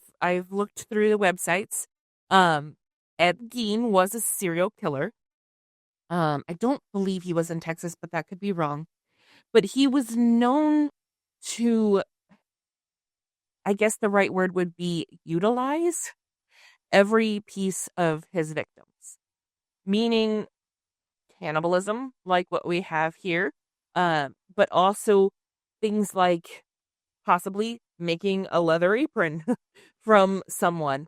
Speaker 2: looked through the websites. Ed Gein was a serial killer. I don't believe he was in Texas, but that could be wrong. But he was known to, I guess the right word would be utilize every piece of his victims, meaning cannibalism, like what we have here, but also things like possibly making a leather apron from someone,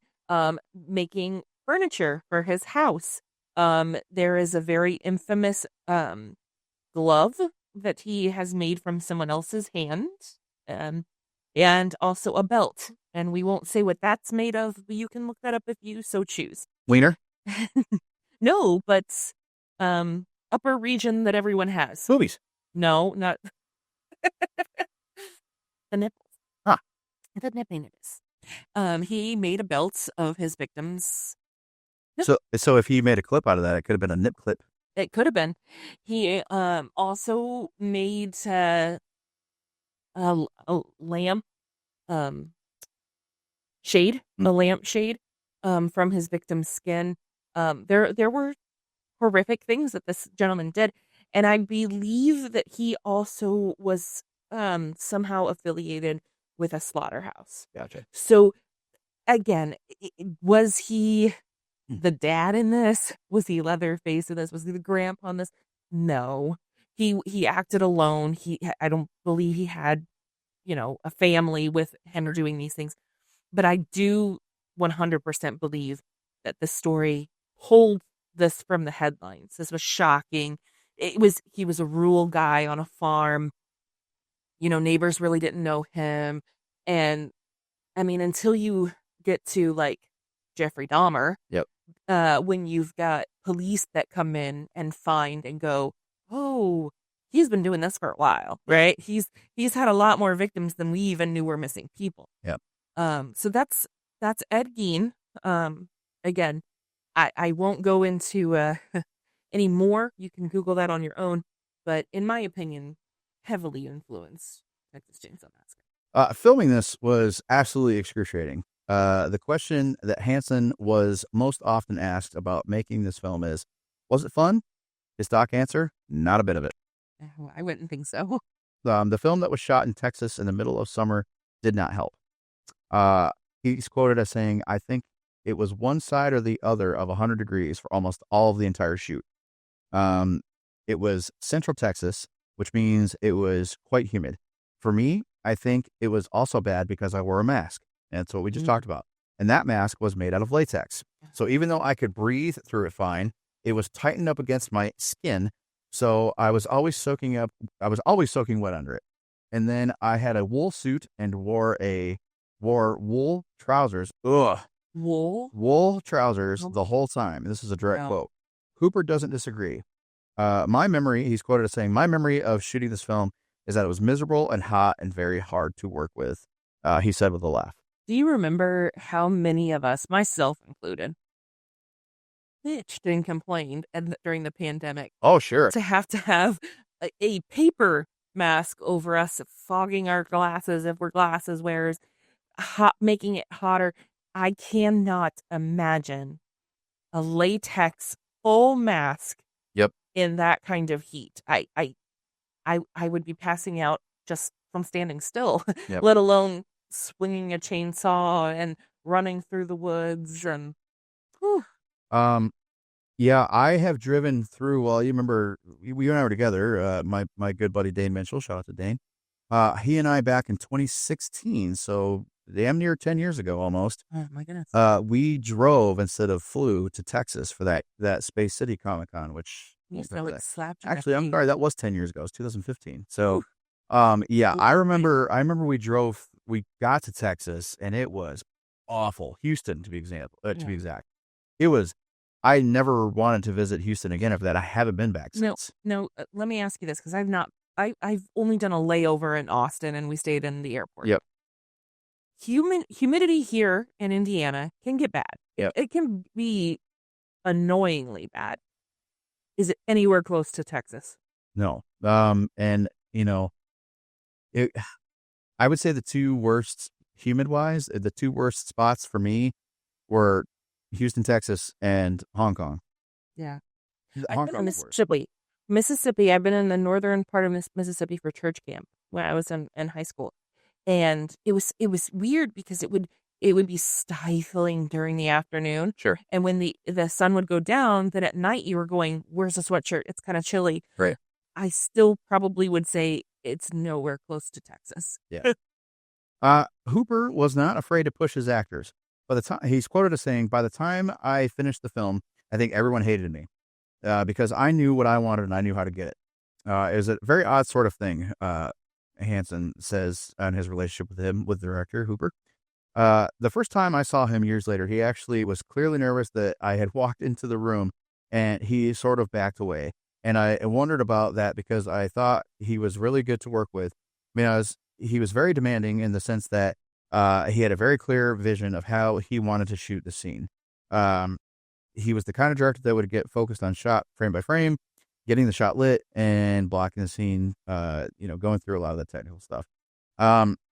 Speaker 2: making furniture for his house. There is a very infamous glove that he has made from someone else's hand, and also a belt. And we won't say what that's made of, but you can look that up if you so choose.
Speaker 3: Wiener?
Speaker 2: No, but upper region that everyone has.
Speaker 3: Boobies?
Speaker 2: No, not the nipples.
Speaker 3: Ah.
Speaker 2: The nipples. He made a belt of his victims.
Speaker 3: So if he made a clip out of that, it could have been a nip clip.
Speaker 2: It could have been. He also made a lamp shade, a lamp shade from his victim's skin. There were horrific things that this gentleman did, and I believe that he also was somehow affiliated with a slaughterhouse.
Speaker 3: Gotcha.
Speaker 2: So again, was he the dad in this? Was he Leatherface in this? Was he the grandpa in this? No. He acted alone. I don't believe he had, a family with him doing these things. But I do 100% believe that the story pulled this from the headlines. This was shocking. He was a rural guy on a farm. Neighbors really didn't know him. And I mean, until you get to like Jeffrey Dahmer,
Speaker 3: yep.
Speaker 2: When you've got police that come in and find and go, oh, he's been doing this for a while, right? He's had a lot more victims than we even knew were missing people.
Speaker 3: Yep.
Speaker 2: So that's Ed Gein. Again, I won't go into any more. You can Google that on your own. But in my opinion, heavily influenced Texas Chainsaw Massacre.
Speaker 3: Filming this was absolutely excruciating. The question that Hansen was most often asked about making this film is, was it fun? His stock answer, not a bit of it.
Speaker 2: I wouldn't think so.
Speaker 3: The film that was shot in Texas in the middle of summer did not help. He's quoted as saying, I think it was one side or the other of 100 degrees for almost all of the entire shoot. It was Central Texas, which means it was quite humid. For me, I think it was also bad because I wore a mask. And that's what we just talked about. And that mask was made out of latex. So even though I could breathe through it fine, it was tightened up against my skin, so I was always soaking wet under it. And then I had a wool suit and wore wool trousers. Ugh. Wool trousers the whole time. This is a direct quote. Hooper doesn't disagree. He's quoted as saying, "My memory of shooting this film is that it was miserable and hot and very hard to work with," he said with a laugh.
Speaker 2: Do you remember how many of us, myself included, bitched and complained during the pandemic
Speaker 3: Oh, sure.
Speaker 2: to have a paper mask over us, fogging our glasses if we're glasses wearers, making it hotter? I cannot imagine a latex full mask in that kind of heat. I would be passing out just from standing still, let alone swinging a chainsaw and running through the woods. And
Speaker 3: yeah, I have driven through. Well, you remember we and I were together. My good buddy Dane Mitchell, shout out to Dane. He and I back in 2016, so damn near 10 years ago almost.
Speaker 2: Oh my goodness.
Speaker 3: We drove instead of flew to Texas for that Space City Comic Con, which actually, I'm sorry, that was 10 years ago. It was 2015. So, yeah, I remember we got to Texas and it was awful. Houston, to be exact. It was, I never wanted to visit Houston again after that. I haven't been back since.
Speaker 2: No, let me ask you this, because I've only done a layover in Austin and we stayed in the airport.
Speaker 3: Yep.
Speaker 2: Humidity here in Indiana can get bad.
Speaker 3: Yep.
Speaker 2: It can be annoyingly bad. Is it anywhere close to Texas?
Speaker 3: No. And I would say the two worst humid-wise, the two worst spots for me were Houston, Texas, and Hong Kong.
Speaker 2: Yeah.
Speaker 3: Hong
Speaker 2: I've been
Speaker 3: Kong
Speaker 2: in Mississippi. I've been in the northern part of Mississippi for church camp when I was in high school. And it was weird because it would be stifling during the afternoon.
Speaker 3: Sure.
Speaker 2: And when the sun would go down, then at night you were going, where's the sweatshirt? It's kind of chilly.
Speaker 3: Right.
Speaker 2: I still probably would say it's nowhere close to Texas.
Speaker 3: Yeah. Hooper was not afraid to push his actors. By the time he's quoted as saying, "By the time I finished the film, I think everyone hated me because I knew what I wanted and I knew how to get it." It was a very odd sort of thing. Hansen says on his relationship with director Hooper. The first time I saw him years later, he actually was clearly nervous that I had walked into the room and he sort of backed away. And I wondered about that because I thought he was really good to work with. I mean, he was very demanding in the sense that he had a very clear vision of how he wanted to shoot the scene. He was the kind of director that would get focused on shot frame by frame, getting the shot lit and blocking the scene, going through a lot of the technical stuff.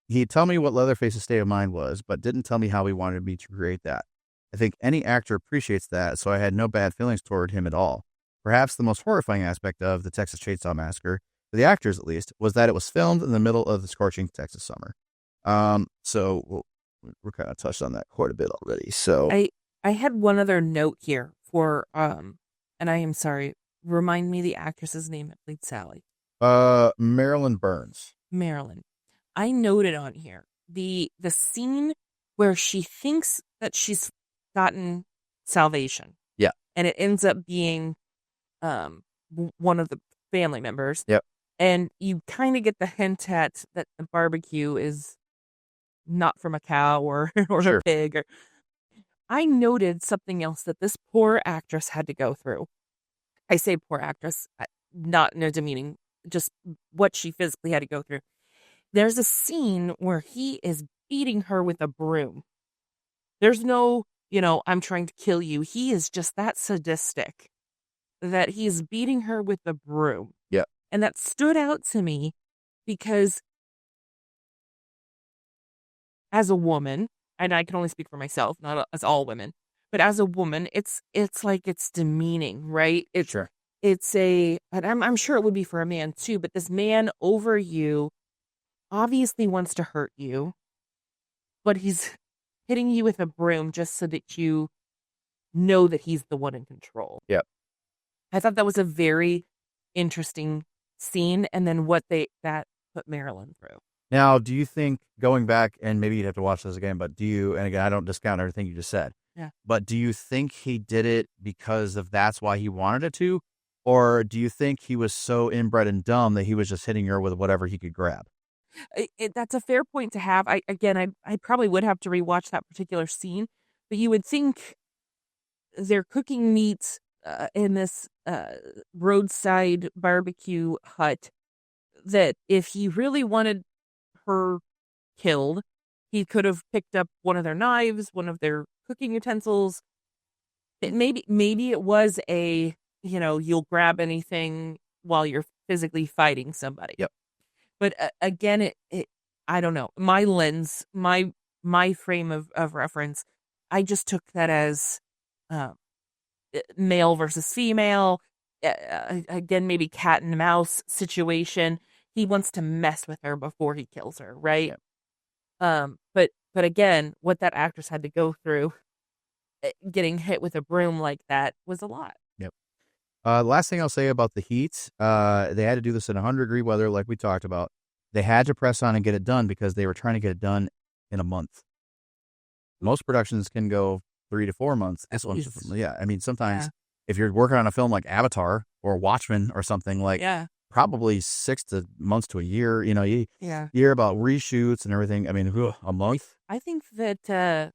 Speaker 3: He'd tell me what Leatherface's state of mind was, but didn't tell me how he wanted me to create that. I think any actor appreciates that, so I had no bad feelings toward him at all. Perhaps the most horrifying aspect of the Texas Chainsaw Massacre, for the actors at least, was that it was filmed in the middle of the scorching Texas summer. So we're kind of touched on that quite a bit already. So
Speaker 2: I had one other note here for, and I am sorry, remind me the actress's name that played Sally.
Speaker 3: Marilyn Burns.
Speaker 2: Marilyn. I noted on here the scene where she thinks that she's gotten salvation.
Speaker 3: Yeah.
Speaker 2: And it ends up being one of the family members.
Speaker 3: Yep.
Speaker 2: And you kind of get the hint at that the barbecue is not from a cow or
Speaker 3: Sure.
Speaker 2: a pig. I noted something else that this poor actress had to go through. I say poor actress, not in a demeaning, just what she physically had to go through. There's a scene where he is beating her with a broom. There's no, I'm trying to kill you. He is just that sadistic that he's beating her with a broom.
Speaker 3: Yeah.
Speaker 2: And that stood out to me because as a woman, and I can only speak for myself, not as all women, but as a woman, it's like it's demeaning, right?
Speaker 3: Sure.
Speaker 2: And I'm sure it would be for a man too, but this man over you obviously wants to hurt you, but he's hitting you with a broom just so that you know that he's the one in control.
Speaker 3: Yep.
Speaker 2: I thought that was a very interesting scene, and then what that put Marilyn through.
Speaker 3: Now, do you think going back, and maybe you'd have to watch this again, but and again, I don't discount everything you just said,
Speaker 2: Yeah.
Speaker 3: But do you think he did it because of that's why he wanted it to? Or do you think he was so inbred and dumb that he was just hitting her with whatever he could grab?
Speaker 2: That's a fair point to have. I probably would have to rewatch that particular scene, but you would think they're cooking meat in this roadside barbecue hut, that if he really wanted her killed, he could have picked up one of their knives, one of their cooking utensils. Maybe it was a, you'll grab anything while you're physically fighting somebody.
Speaker 3: Yep.
Speaker 2: But again, it I don't know. My lens, my frame of reference, I just took that as male versus female. Again, maybe cat and mouse situation. He wants to mess with her before he kills her, right?
Speaker 3: Yep.
Speaker 2: But again, what that actress had to go through, getting hit with a broom like that, was a lot.
Speaker 3: Yep. Last thing I'll say about the heat, they had to do this in 100-degree weather, like we talked about. They had to press on and get it done because they were trying to get it done in a month. Most productions can go 3 to 4 months. This one, yeah. I mean, sometimes if you're working on a film like Avatar or Watchmen or something, like probably 6 months to a year. You hear about reshoots and everything. I mean, a month.
Speaker 2: I think that kind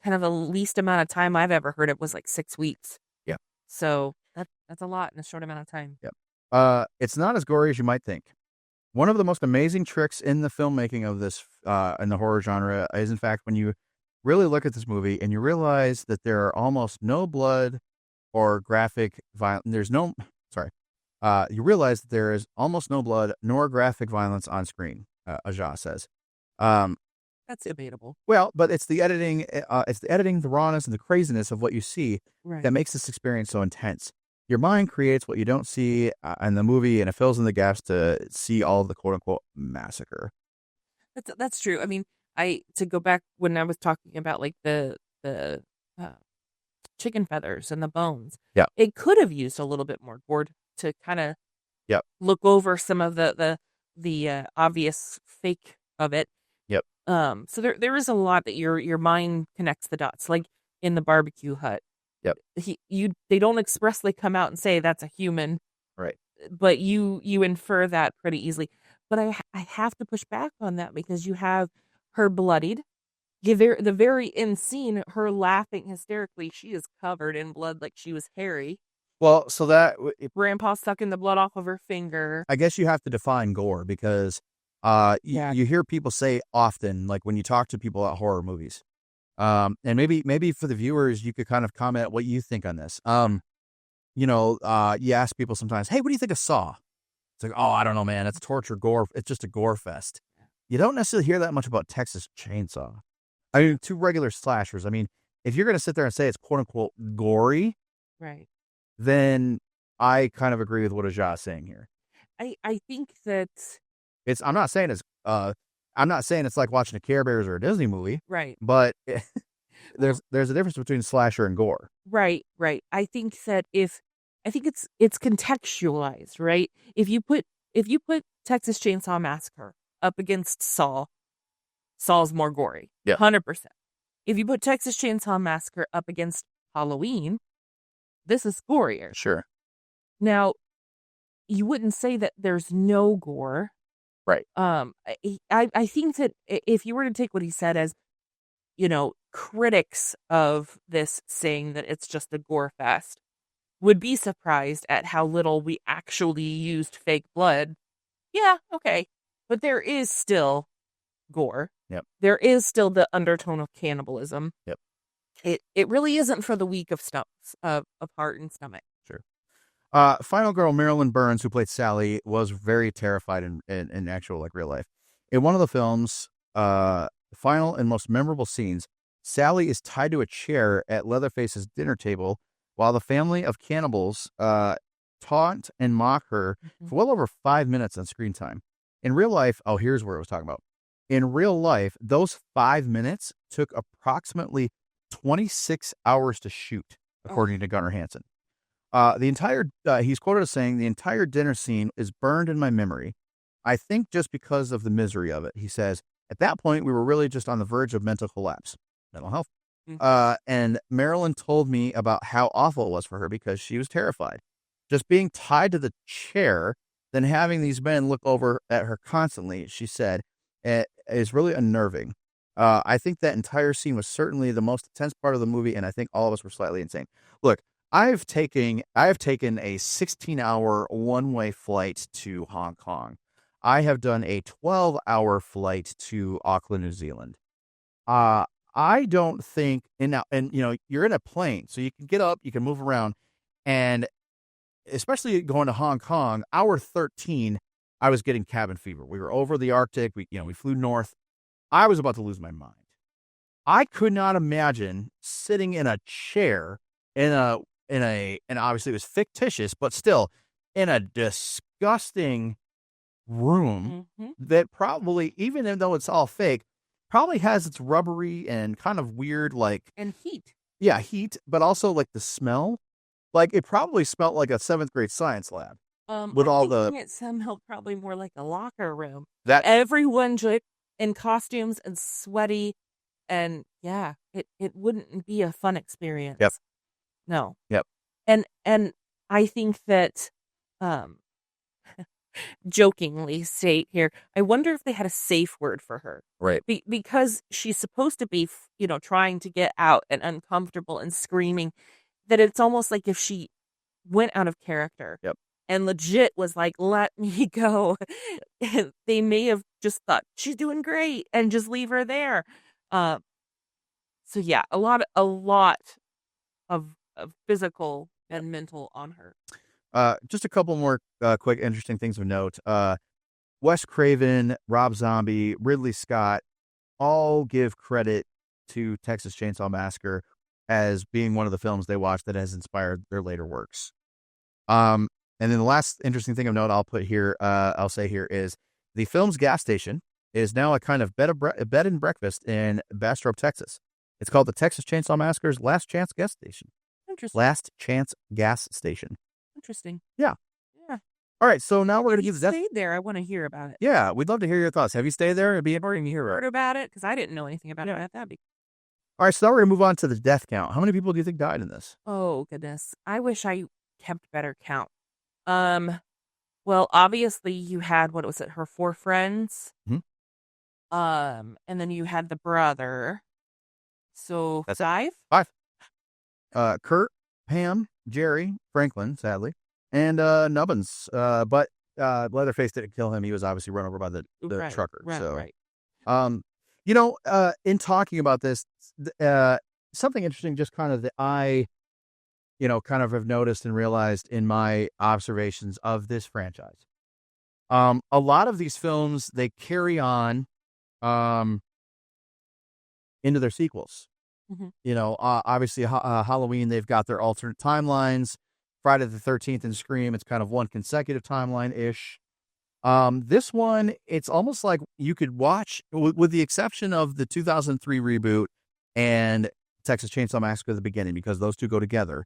Speaker 2: of the least amount of time I've ever heard it was like 6 weeks.
Speaker 3: Yeah.
Speaker 2: So that's a lot in a short amount of time.
Speaker 3: Yep. It's not as gory as you might think. One of the most amazing tricks in the filmmaking of this, in the horror genre, is in fact when you really look at this movie and you realize that there are almost no blood or graphic violence. You realize that there is almost no blood nor graphic violence on screen. Aja says.
Speaker 2: That's debatable.
Speaker 3: Well, but it's the editing, the rawness, and the craziness of what you see that makes this experience so intense. Your mind creates what you don't see in the movie, and it fills in the gaps to see all of the quote-unquote massacre.
Speaker 2: That's true. I mean, to go back when I was talking about like the chicken feathers and the bones.
Speaker 3: Yeah,
Speaker 2: it could have used a little bit more gore to kind of look over some of the obvious fake of it.
Speaker 3: Yep.
Speaker 2: So there is a lot that your mind connects the dots, like in the barbecue hut.
Speaker 3: Yep.
Speaker 2: They don't expressly come out and say that's a human,
Speaker 3: right?
Speaker 2: But you infer that pretty easily. But I have to push back on that because you have her bloodied. The very end scene, her laughing hysterically. She is covered in blood like she was hairy.
Speaker 3: Well, so that
Speaker 2: Grandpa sucking the blood off of her finger.
Speaker 3: I guess you have to define gore because you hear people say often, like when you talk to people at horror movies. And maybe for the viewers, you could kind of comment what you think on this. You ask people sometimes, hey, what do you think of Saw? It's like, oh, I don't know, man. It's torture gore. It's just a gore fest. You don't necessarily hear that much about Texas Chainsaw. I mean, 2 regular slashers. I mean, if you're going to sit there and say it's quote unquote gory,
Speaker 2: right,
Speaker 3: then I kind of agree with what Aja is saying here.
Speaker 2: I think that
Speaker 3: I'm not saying it's like watching a Care Bears or a Disney movie.
Speaker 2: Right.
Speaker 3: But there's a difference between slasher and gore.
Speaker 2: Right. I think that it's contextualized, right? If you put Texas Chainsaw Massacre up against Saw's more gory.
Speaker 3: Yeah.
Speaker 2: 100%. If you put Texas Chainsaw Massacre up against Halloween, this is gorier.
Speaker 3: Sure.
Speaker 2: Now, you wouldn't say that there's no gore.
Speaker 3: Right.
Speaker 2: I think that if you were to take what he said as, critics of this saying that it's just a gore fest would be surprised at how little we actually used fake blood. Yeah, okay. But there is still gore.
Speaker 3: Yep.
Speaker 2: There is still the undertone of cannibalism.
Speaker 3: Yep.
Speaker 2: It really isn't for the weak of heart and stomach.
Speaker 3: Sure. Final girl Marilyn Burns, who played Sally, was very terrified in actual like real life. In one of the film's final and most memorable scenes, Sally is tied to a chair at Leatherface's dinner table while the family of cannibals taunt and mock her for well over 5 minutes on screen time. In real life, here's where I was talking about. In real life, those 5 minutes took approximately 26 hours to shoot, according to Gunnar Hansen. He's quoted as saying, the entire dinner scene is burned in my memory. I think just because of the misery of it. He says, at that point, we were really just on the verge of mental collapse. mental health.
Speaker 2: Mhm.
Speaker 3: And Marilyn told me about how awful it was for her because she was terrified. Just being tied to the chair, then having these men look over at her constantly, she said, is really unnerving. I think that entire scene was certainly the most intense part of the movie, and I think all of us were slightly insane. Look, I have taken a 16-hour one-way flight to Hong Kong. I have done a 12-hour flight to Auckland, New Zealand. Uh, I don't think, and you're in a plane, so you can get up, you can move around, and especially going to Hong Kong, hour 13, I was getting cabin fever. We were over the Arctic. We flew north. I was about to lose my mind. I could not imagine sitting in a chair and obviously it was fictitious, but still in a disgusting room
Speaker 2: Mhm.
Speaker 3: that probably, even though it's all fake, probably has its rubbery and kind of weird, like,
Speaker 2: And heat.
Speaker 3: yeah, heat, but also like the smell. Like it probably smelled like a 7th grade science lab with
Speaker 2: I'm
Speaker 3: all
Speaker 2: thinking it somehow probably more like a locker room.
Speaker 3: that.
Speaker 2: Everyone in costumes and sweaty, and yeah, it wouldn't be a fun
Speaker 3: Yep.
Speaker 2: experience. No.
Speaker 3: Yep.
Speaker 2: And I think that, um, jokingly state here, I wonder if they had a safe word for her.
Speaker 3: Right.
Speaker 2: Because she's supposed to be, trying to get out and uncomfortable and screaming, that it's almost like if she went out of character
Speaker 3: Yep.
Speaker 2: and legit was like, let me go. And they may have just thought she's doing great and just leave her there. Uh, so yeah, a lot of physical and mental on her.
Speaker 3: Just a couple more quick interesting things of note. Wes Craven, Rob Zombie, Ridley Scott all give credit to Texas Chainsaw Massacre as being one of the films they watched that has inspired their later works. And then the last interesting thing of note I'll say here is the film's gas station is now a kind of bed and breakfast in Bastrop, Texas. It's called the Texas Chainsaw Massacre's Last Chance Gas Station.
Speaker 2: Interesting.
Speaker 3: Last Chance Gas Station.
Speaker 2: Interesting.
Speaker 3: Yeah.
Speaker 2: Yeah.
Speaker 3: All right, so now we're going to
Speaker 2: You
Speaker 3: give the death.
Speaker 2: stayed there. I want to hear about it.
Speaker 3: Yeah, we'd love to hear your thoughts. Have you stayed there? It'd be important to hear
Speaker 2: Heard
Speaker 3: about it.
Speaker 2: about it because I didn't know anything about it. That'd be.
Speaker 3: All right, so now we're going to move on to the death count. How many people do you think died in this?
Speaker 2: Oh goodness, I wish I kept better count. Well, obviously you had, what was it, her 4 friends,
Speaker 3: Mhm.
Speaker 2: and then you had the brother. So
Speaker 3: That's
Speaker 2: 5.
Speaker 3: 5. Kurt, Pam, Jerry, Franklin, sadly, and Nubbins. But Leatherface didn't kill him. He was obviously run over by the
Speaker 2: Right,
Speaker 3: trucker.
Speaker 2: right,
Speaker 3: So,
Speaker 2: right.
Speaker 3: in talking about this, something interesting, just kind of that I, kind of have noticed and realized in my observations of this franchise. A lot of these films, they carry on into their sequels.
Speaker 2: Mhm.
Speaker 3: Obviously, Halloween, they've got their alternate timelines. Friday the 13th and Scream, it's kind of one consecutive timeline-ish. This one, it's almost like you could watch, with the exception of the 2003 reboot and Texas Chainsaw Massacre at the beginning, because those two go together.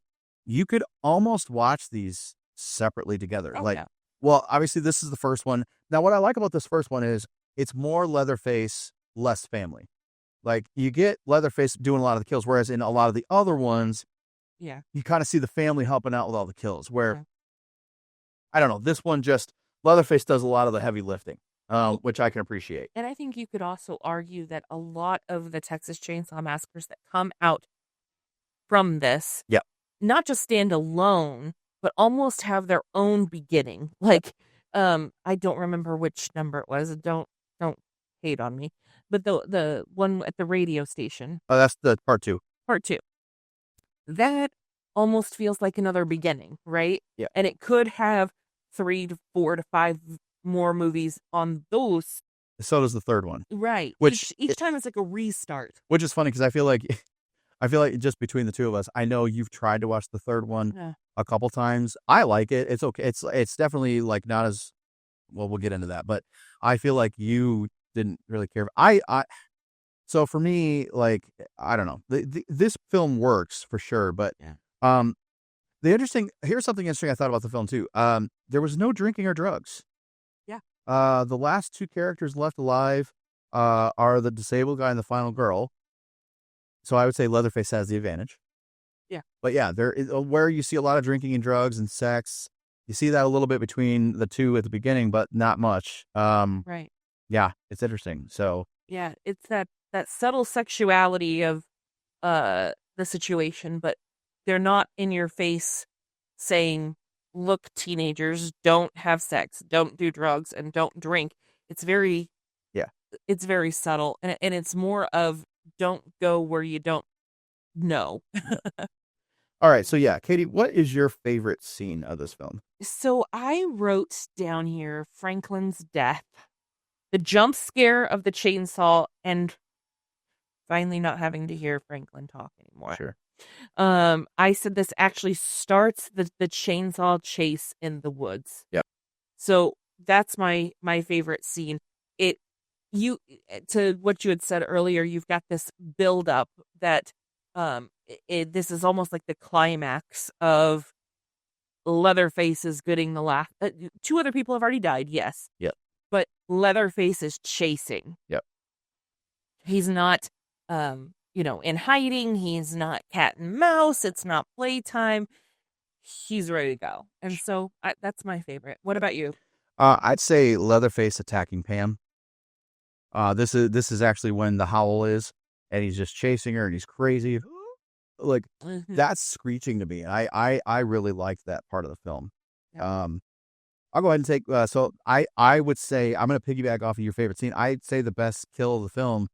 Speaker 3: You could almost watch these separately together.
Speaker 2: Oh, yeah.
Speaker 3: Well, obviously, this is the first one. Now, what I like about this first one is it's more Leatherface, less family. Like, you get Leatherface doing a lot of the kills, whereas in a lot of the other ones,
Speaker 2: Yeah.
Speaker 3: you kind of see the family helping out with all the kills, where,
Speaker 2: Yeah.
Speaker 3: I don't know, this one just, Leatherface does a lot of the heavy lifting, which I can appreciate.
Speaker 2: And I think you could also argue that a lot of the Texas Chainsaw Massacres that come out from this,
Speaker 3: Yep.
Speaker 2: not just stand alone, but almost have their own beginning. Like, I don't remember which number it was. Don't hate on me. But the one at the radio station,
Speaker 3: Oh, that's the part 2.
Speaker 2: part 2, that almost feels like another beginning, right?
Speaker 3: Yeah.
Speaker 2: And it could have 3 to 4 to 5 more movies on those.
Speaker 3: So does the third one.
Speaker 2: Right.
Speaker 3: Which
Speaker 2: each time it's like a restart.
Speaker 3: Which is funny because I feel like just between the two of us, I know you've tried to watch the third one
Speaker 2: Yeah.
Speaker 3: a couple times. I like it. It's okay. It's definitely like not as well. We'll get into that, but I feel like you didn't really care. So for me, like, I don't know. This film works for sure, but
Speaker 2: Yeah.
Speaker 3: here's something interesting I thought about the film too. There was no drinking or drugs.
Speaker 2: Yeah.
Speaker 3: The last 2 characters left alive are the disabled guy and the final girl. So I would say Leatherface has the advantage.
Speaker 2: Yeah.
Speaker 3: But yeah, there is where you see a lot of drinking and drugs and sex. You see that a little bit between the two at the beginning, but not much.
Speaker 2: Right.
Speaker 3: Yeah, it's interesting. So
Speaker 2: Yeah, it's that subtle sexuality of the situation, but they're not in your face saying, "Look, teenagers, don't have sex, don't do drugs, and don't drink." It's very
Speaker 3: Yeah.
Speaker 2: it's very subtle, and it's more of don't go where you don't know.
Speaker 3: all right, so yeah, Katie, what is your favorite scene of this film?
Speaker 2: So I wrote down here Franklin's death, the jump scare of the chainsaw, and finally not having to hear Franklin talk anymore.
Speaker 3: Sure.
Speaker 2: I said this actually starts the chainsaw chase in the woods.
Speaker 3: Yep.
Speaker 2: So that's my favorite scene. You to what you had said earlier, you've got this build up that this is almost like the climax of Leatherface is getting the laugh. Two other people have already died, yes.
Speaker 3: Yep.
Speaker 2: But Leatherface is chasing.
Speaker 3: Yep.
Speaker 2: He's not in hiding. He's not cat and mouse. It's not playtime. He's ready to go. And so that's my favorite. What about you?
Speaker 3: I'd say Leatherface attacking Pam. This is actually when the howl is, and he's just chasing her, and he's crazy. Like that's screeching to me. I really liked that part of the film.
Speaker 2: Yeah.
Speaker 3: I'll go ahead and take. So I would say I'm going to piggyback off of your favorite scene. I'd say the best kill of the film,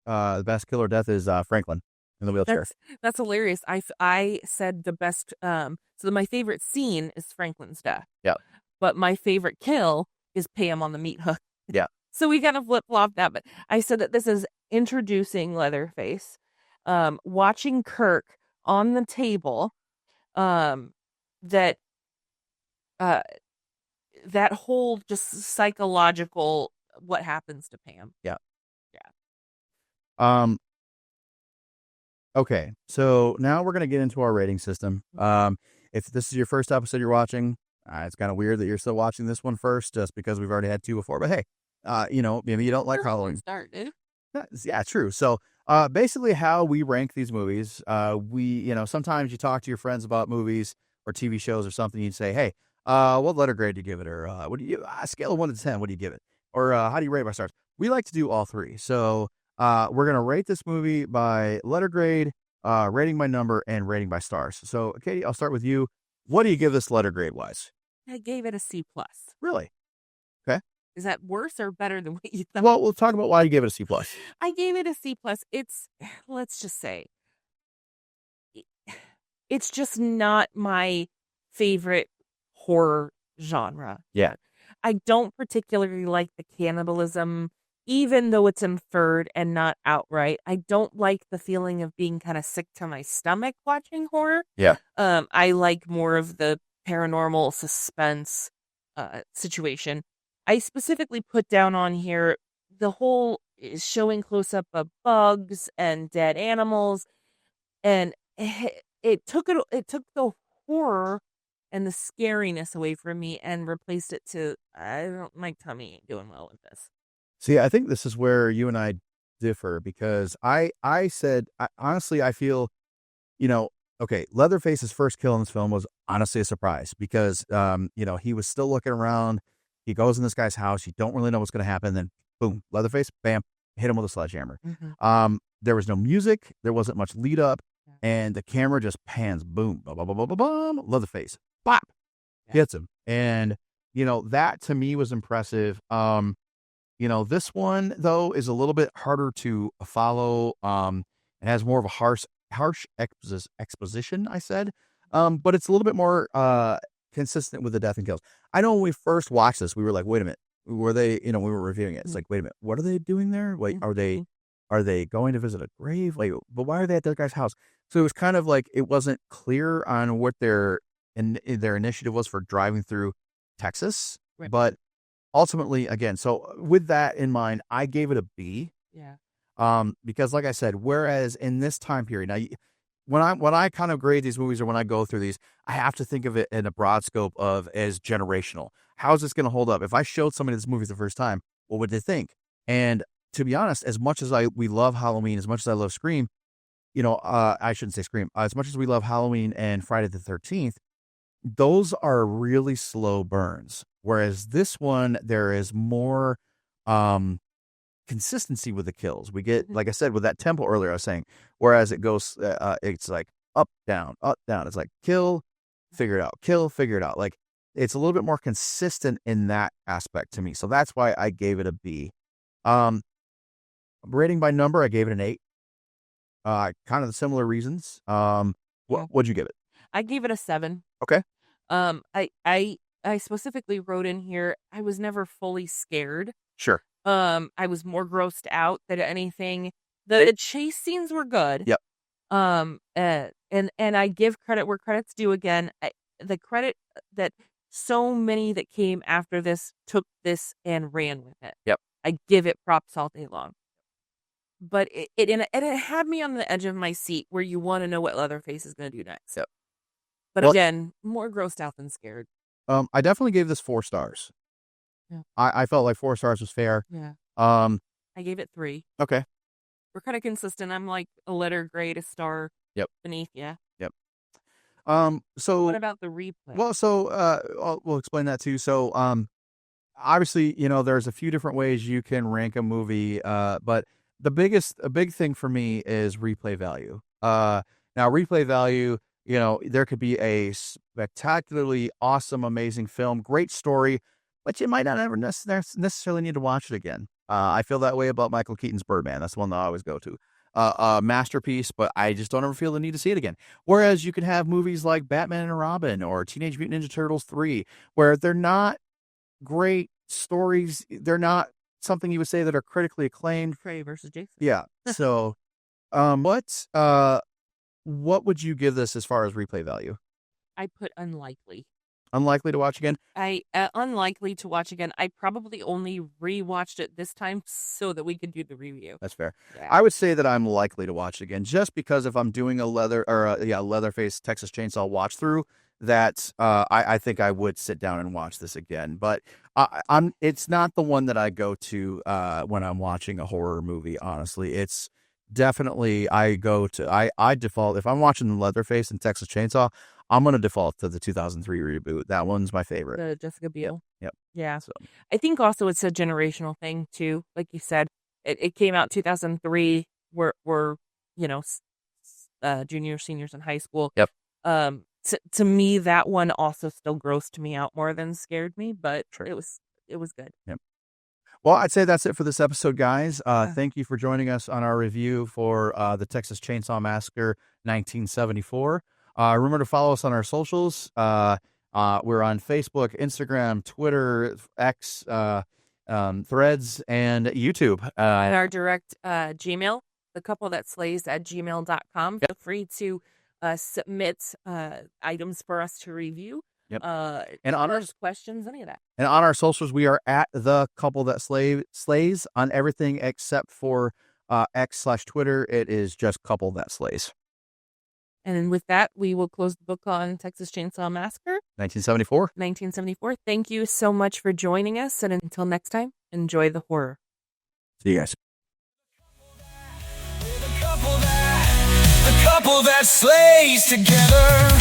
Speaker 3: the best kill or death is Franklin in the wheelchair.
Speaker 2: That's hilarious. I said the best. So my favorite scene is Franklin's death.
Speaker 3: Yeah.
Speaker 2: But my favorite kill is Pam on the meat hook.
Speaker 3: Yeah.
Speaker 2: So we kind of flip-flopped that, but I said that this is introducing Leatherface, watching Kirk on the table, that whole just psychological what happens to Pam.
Speaker 3: Yeah.
Speaker 2: Yeah.
Speaker 3: Okay, so now we're going to get into our rating system. If this is your first episode you're watching, it's kind of weird that you're still watching this one first, just because we've already had two before, but hey, maybe you don't like Halloween.
Speaker 2: Start, dude.
Speaker 3: Yeah, true. So, basically how we rank these movies, sometimes you talk to your friends about movies or TV shows or something, you'd say, hey, what letter grade do you give it? Or, what do you, scale of 1 to 10, what do you give it? Or, how do you rate it by stars? We like to do all three. So, we're going to rate this movie by letter grade, rating by number, and rating by stars. So, Katie, I'll start with you. What do you give this letter grade wise?
Speaker 2: I gave it a C+.
Speaker 3: Really? Okay.
Speaker 2: Is that worse or better than what you thought?
Speaker 3: Well, we'll talk about why you gave it a C+.
Speaker 2: I gave it a C+. It's, let's just say, it's just not my favorite horror genre.
Speaker 3: Yeah.
Speaker 2: I don't particularly like the cannibalism, even though it's inferred and not outright. I don't like the feeling of being kind of sick to my stomach watching horror.
Speaker 3: Yeah.
Speaker 2: I like more of the paranormal suspense situation. I specifically put down on here the whole showing close up of bugs and dead animals, and it took the horror and the scariness away from me and replaced it to my tummy ain't doing well with this.
Speaker 3: See, I think this is where you and I differ, because I said, honestly, I feel, okay, Leatherface's first kill in this film was honestly a surprise, because, he was still looking around. He goes in this guy's house. You don't really know what's going to happen. Then, boom, Leatherface, bam, hit him with a sledgehammer.
Speaker 2: Mm-hmm.
Speaker 3: There was no music. There wasn't much lead up.
Speaker 2: Yeah.
Speaker 3: And the camera just pans, boom, bum, bum, bum, bum, bum, Leatherface, bop, hits him. And, that to me was impressive. This one, though, is a little bit harder to follow. It has more of a harsh exposition, I said. But it's a little bit more consistent with the death and kills. I know when we first watched this, we were like, wait a minute, were they, we were reviewing it. It's like, wait a minute, what are they doing there? Wait, are they going to visit a grave? Like, but why are they at that guy's house? So it was kind of like, it wasn't clear on what their initiative was for driving through Texas. Right. But ultimately, again, so with that in mind, I gave it a B.
Speaker 2: Yeah.
Speaker 3: Because like I said, whereas in this time period, now when I kind of grade these movies, or when I go through these, I have to think of it in a broad scope of as generational. How is this going to hold up? If I showed somebody this movie the first time, what would they think? And to be honest, as much as we love Halloween, as much as I love Scream, I shouldn't say Scream. As much as we love Halloween and Friday the 13th, those are really slow burns. Whereas this one, there is more consistency with the kills. We get, like I said, with that tempo earlier, I was saying, whereas it goes, it's like up, down, up, down. It's like kill, figure it out, kill, figure it out. Like it's a little bit more consistent in that aspect to me. So that's why I gave it a B. Rating by number, I gave it an 8. Kind of the similar reasons. What'd you give it?
Speaker 2: I gave it a 7.
Speaker 3: Okay.
Speaker 2: I specifically wrote in here, I was never fully scared.
Speaker 3: Sure.
Speaker 2: I was more grossed out than anything. The chase scenes were good.
Speaker 3: Yep.
Speaker 2: And I give credit where credit's due again. The credit that so many that came after this took this and ran with it.
Speaker 3: Yep.
Speaker 2: I give it props all day long. But it had me on the edge of my seat where you want to know what Leatherface is going to do next.
Speaker 3: Yep.
Speaker 2: But again, more grossed out than scared.
Speaker 3: I definitely gave this 4 stars.
Speaker 2: Yeah.
Speaker 3: I felt like 4 stars was fair.
Speaker 2: Yeah.
Speaker 3: I
Speaker 2: gave it 3.
Speaker 3: Okay.
Speaker 2: We're kind of consistent. I'm like a letter grade, a star.
Speaker 3: Yep.
Speaker 2: Beneath, yeah.
Speaker 3: Yep. So
Speaker 2: what about the replay?
Speaker 3: Well, so we'll explain that too. So obviously, there's a few different ways you can rank a movie, but a big thing for me is replay value. Now replay value, there could be a spectacularly awesome, amazing film, great story, but you might not ever necessarily need to watch it again. I feel that way about Michael Keaton's Birdman. That's the one that I always go to. A masterpiece, but I just don't ever feel the need to see it again. Whereas you can have movies like Batman and Robin or Teenage Mutant Ninja Turtles 3, where they're not great stories. They're not something you would say that are critically acclaimed.
Speaker 2: Prey versus Jason.
Speaker 3: Yeah. So, what would you give this as far as replay value?
Speaker 2: I put unlikely.
Speaker 3: Unlikely to watch again?
Speaker 2: Unlikely to watch again. I probably only rewatched it this time so that we could do the review.
Speaker 3: That's fair.
Speaker 2: Yeah.
Speaker 3: I would say that I'm likely to watch it again, just because if I'm doing a Leatherface Texas Chainsaw watch through, that I think I would sit down and watch this again. But it's not the one that I go to when I'm watching a horror movie. Honestly, it's definitely I default if I'm watching Leatherface and Texas Chainsaw. I'm going to default to the 2003 reboot. That one's my favorite.
Speaker 2: The Jessica Biel.
Speaker 3: Yep.
Speaker 2: Yeah.
Speaker 3: So.
Speaker 2: I think also it's a generational thing too. Like you said, it came out 2003. We're juniors, seniors in high school.
Speaker 3: Yep.
Speaker 2: To me, that one also still grossed me out more than scared me, but
Speaker 3: sure.
Speaker 2: it was good.
Speaker 3: Yep. Well, I'd say that's it for this episode, guys. Thank you for joining us on our review for the Texas Chainsaw Massacre 1974. Remember to follow us on our socials. We're on Facebook, Instagram, Twitter, X, Threads, and YouTube.
Speaker 2: And our direct Gmail, thecouplethatslays@gmail.com. Feel free to submit items for us to review.
Speaker 3: Yep.
Speaker 2: And honors, questions, any of that.
Speaker 3: And on our socials, we are at The Couple That Slays on everything except for X/Twitter. It is just Couple That Slays.
Speaker 2: And with that, we will close the book on Texas Chainsaw Massacre.
Speaker 3: 1974.
Speaker 2: Thank you so much for joining us. And until next time, enjoy the horror.
Speaker 3: See you guys.
Speaker 1: The couple that slays together.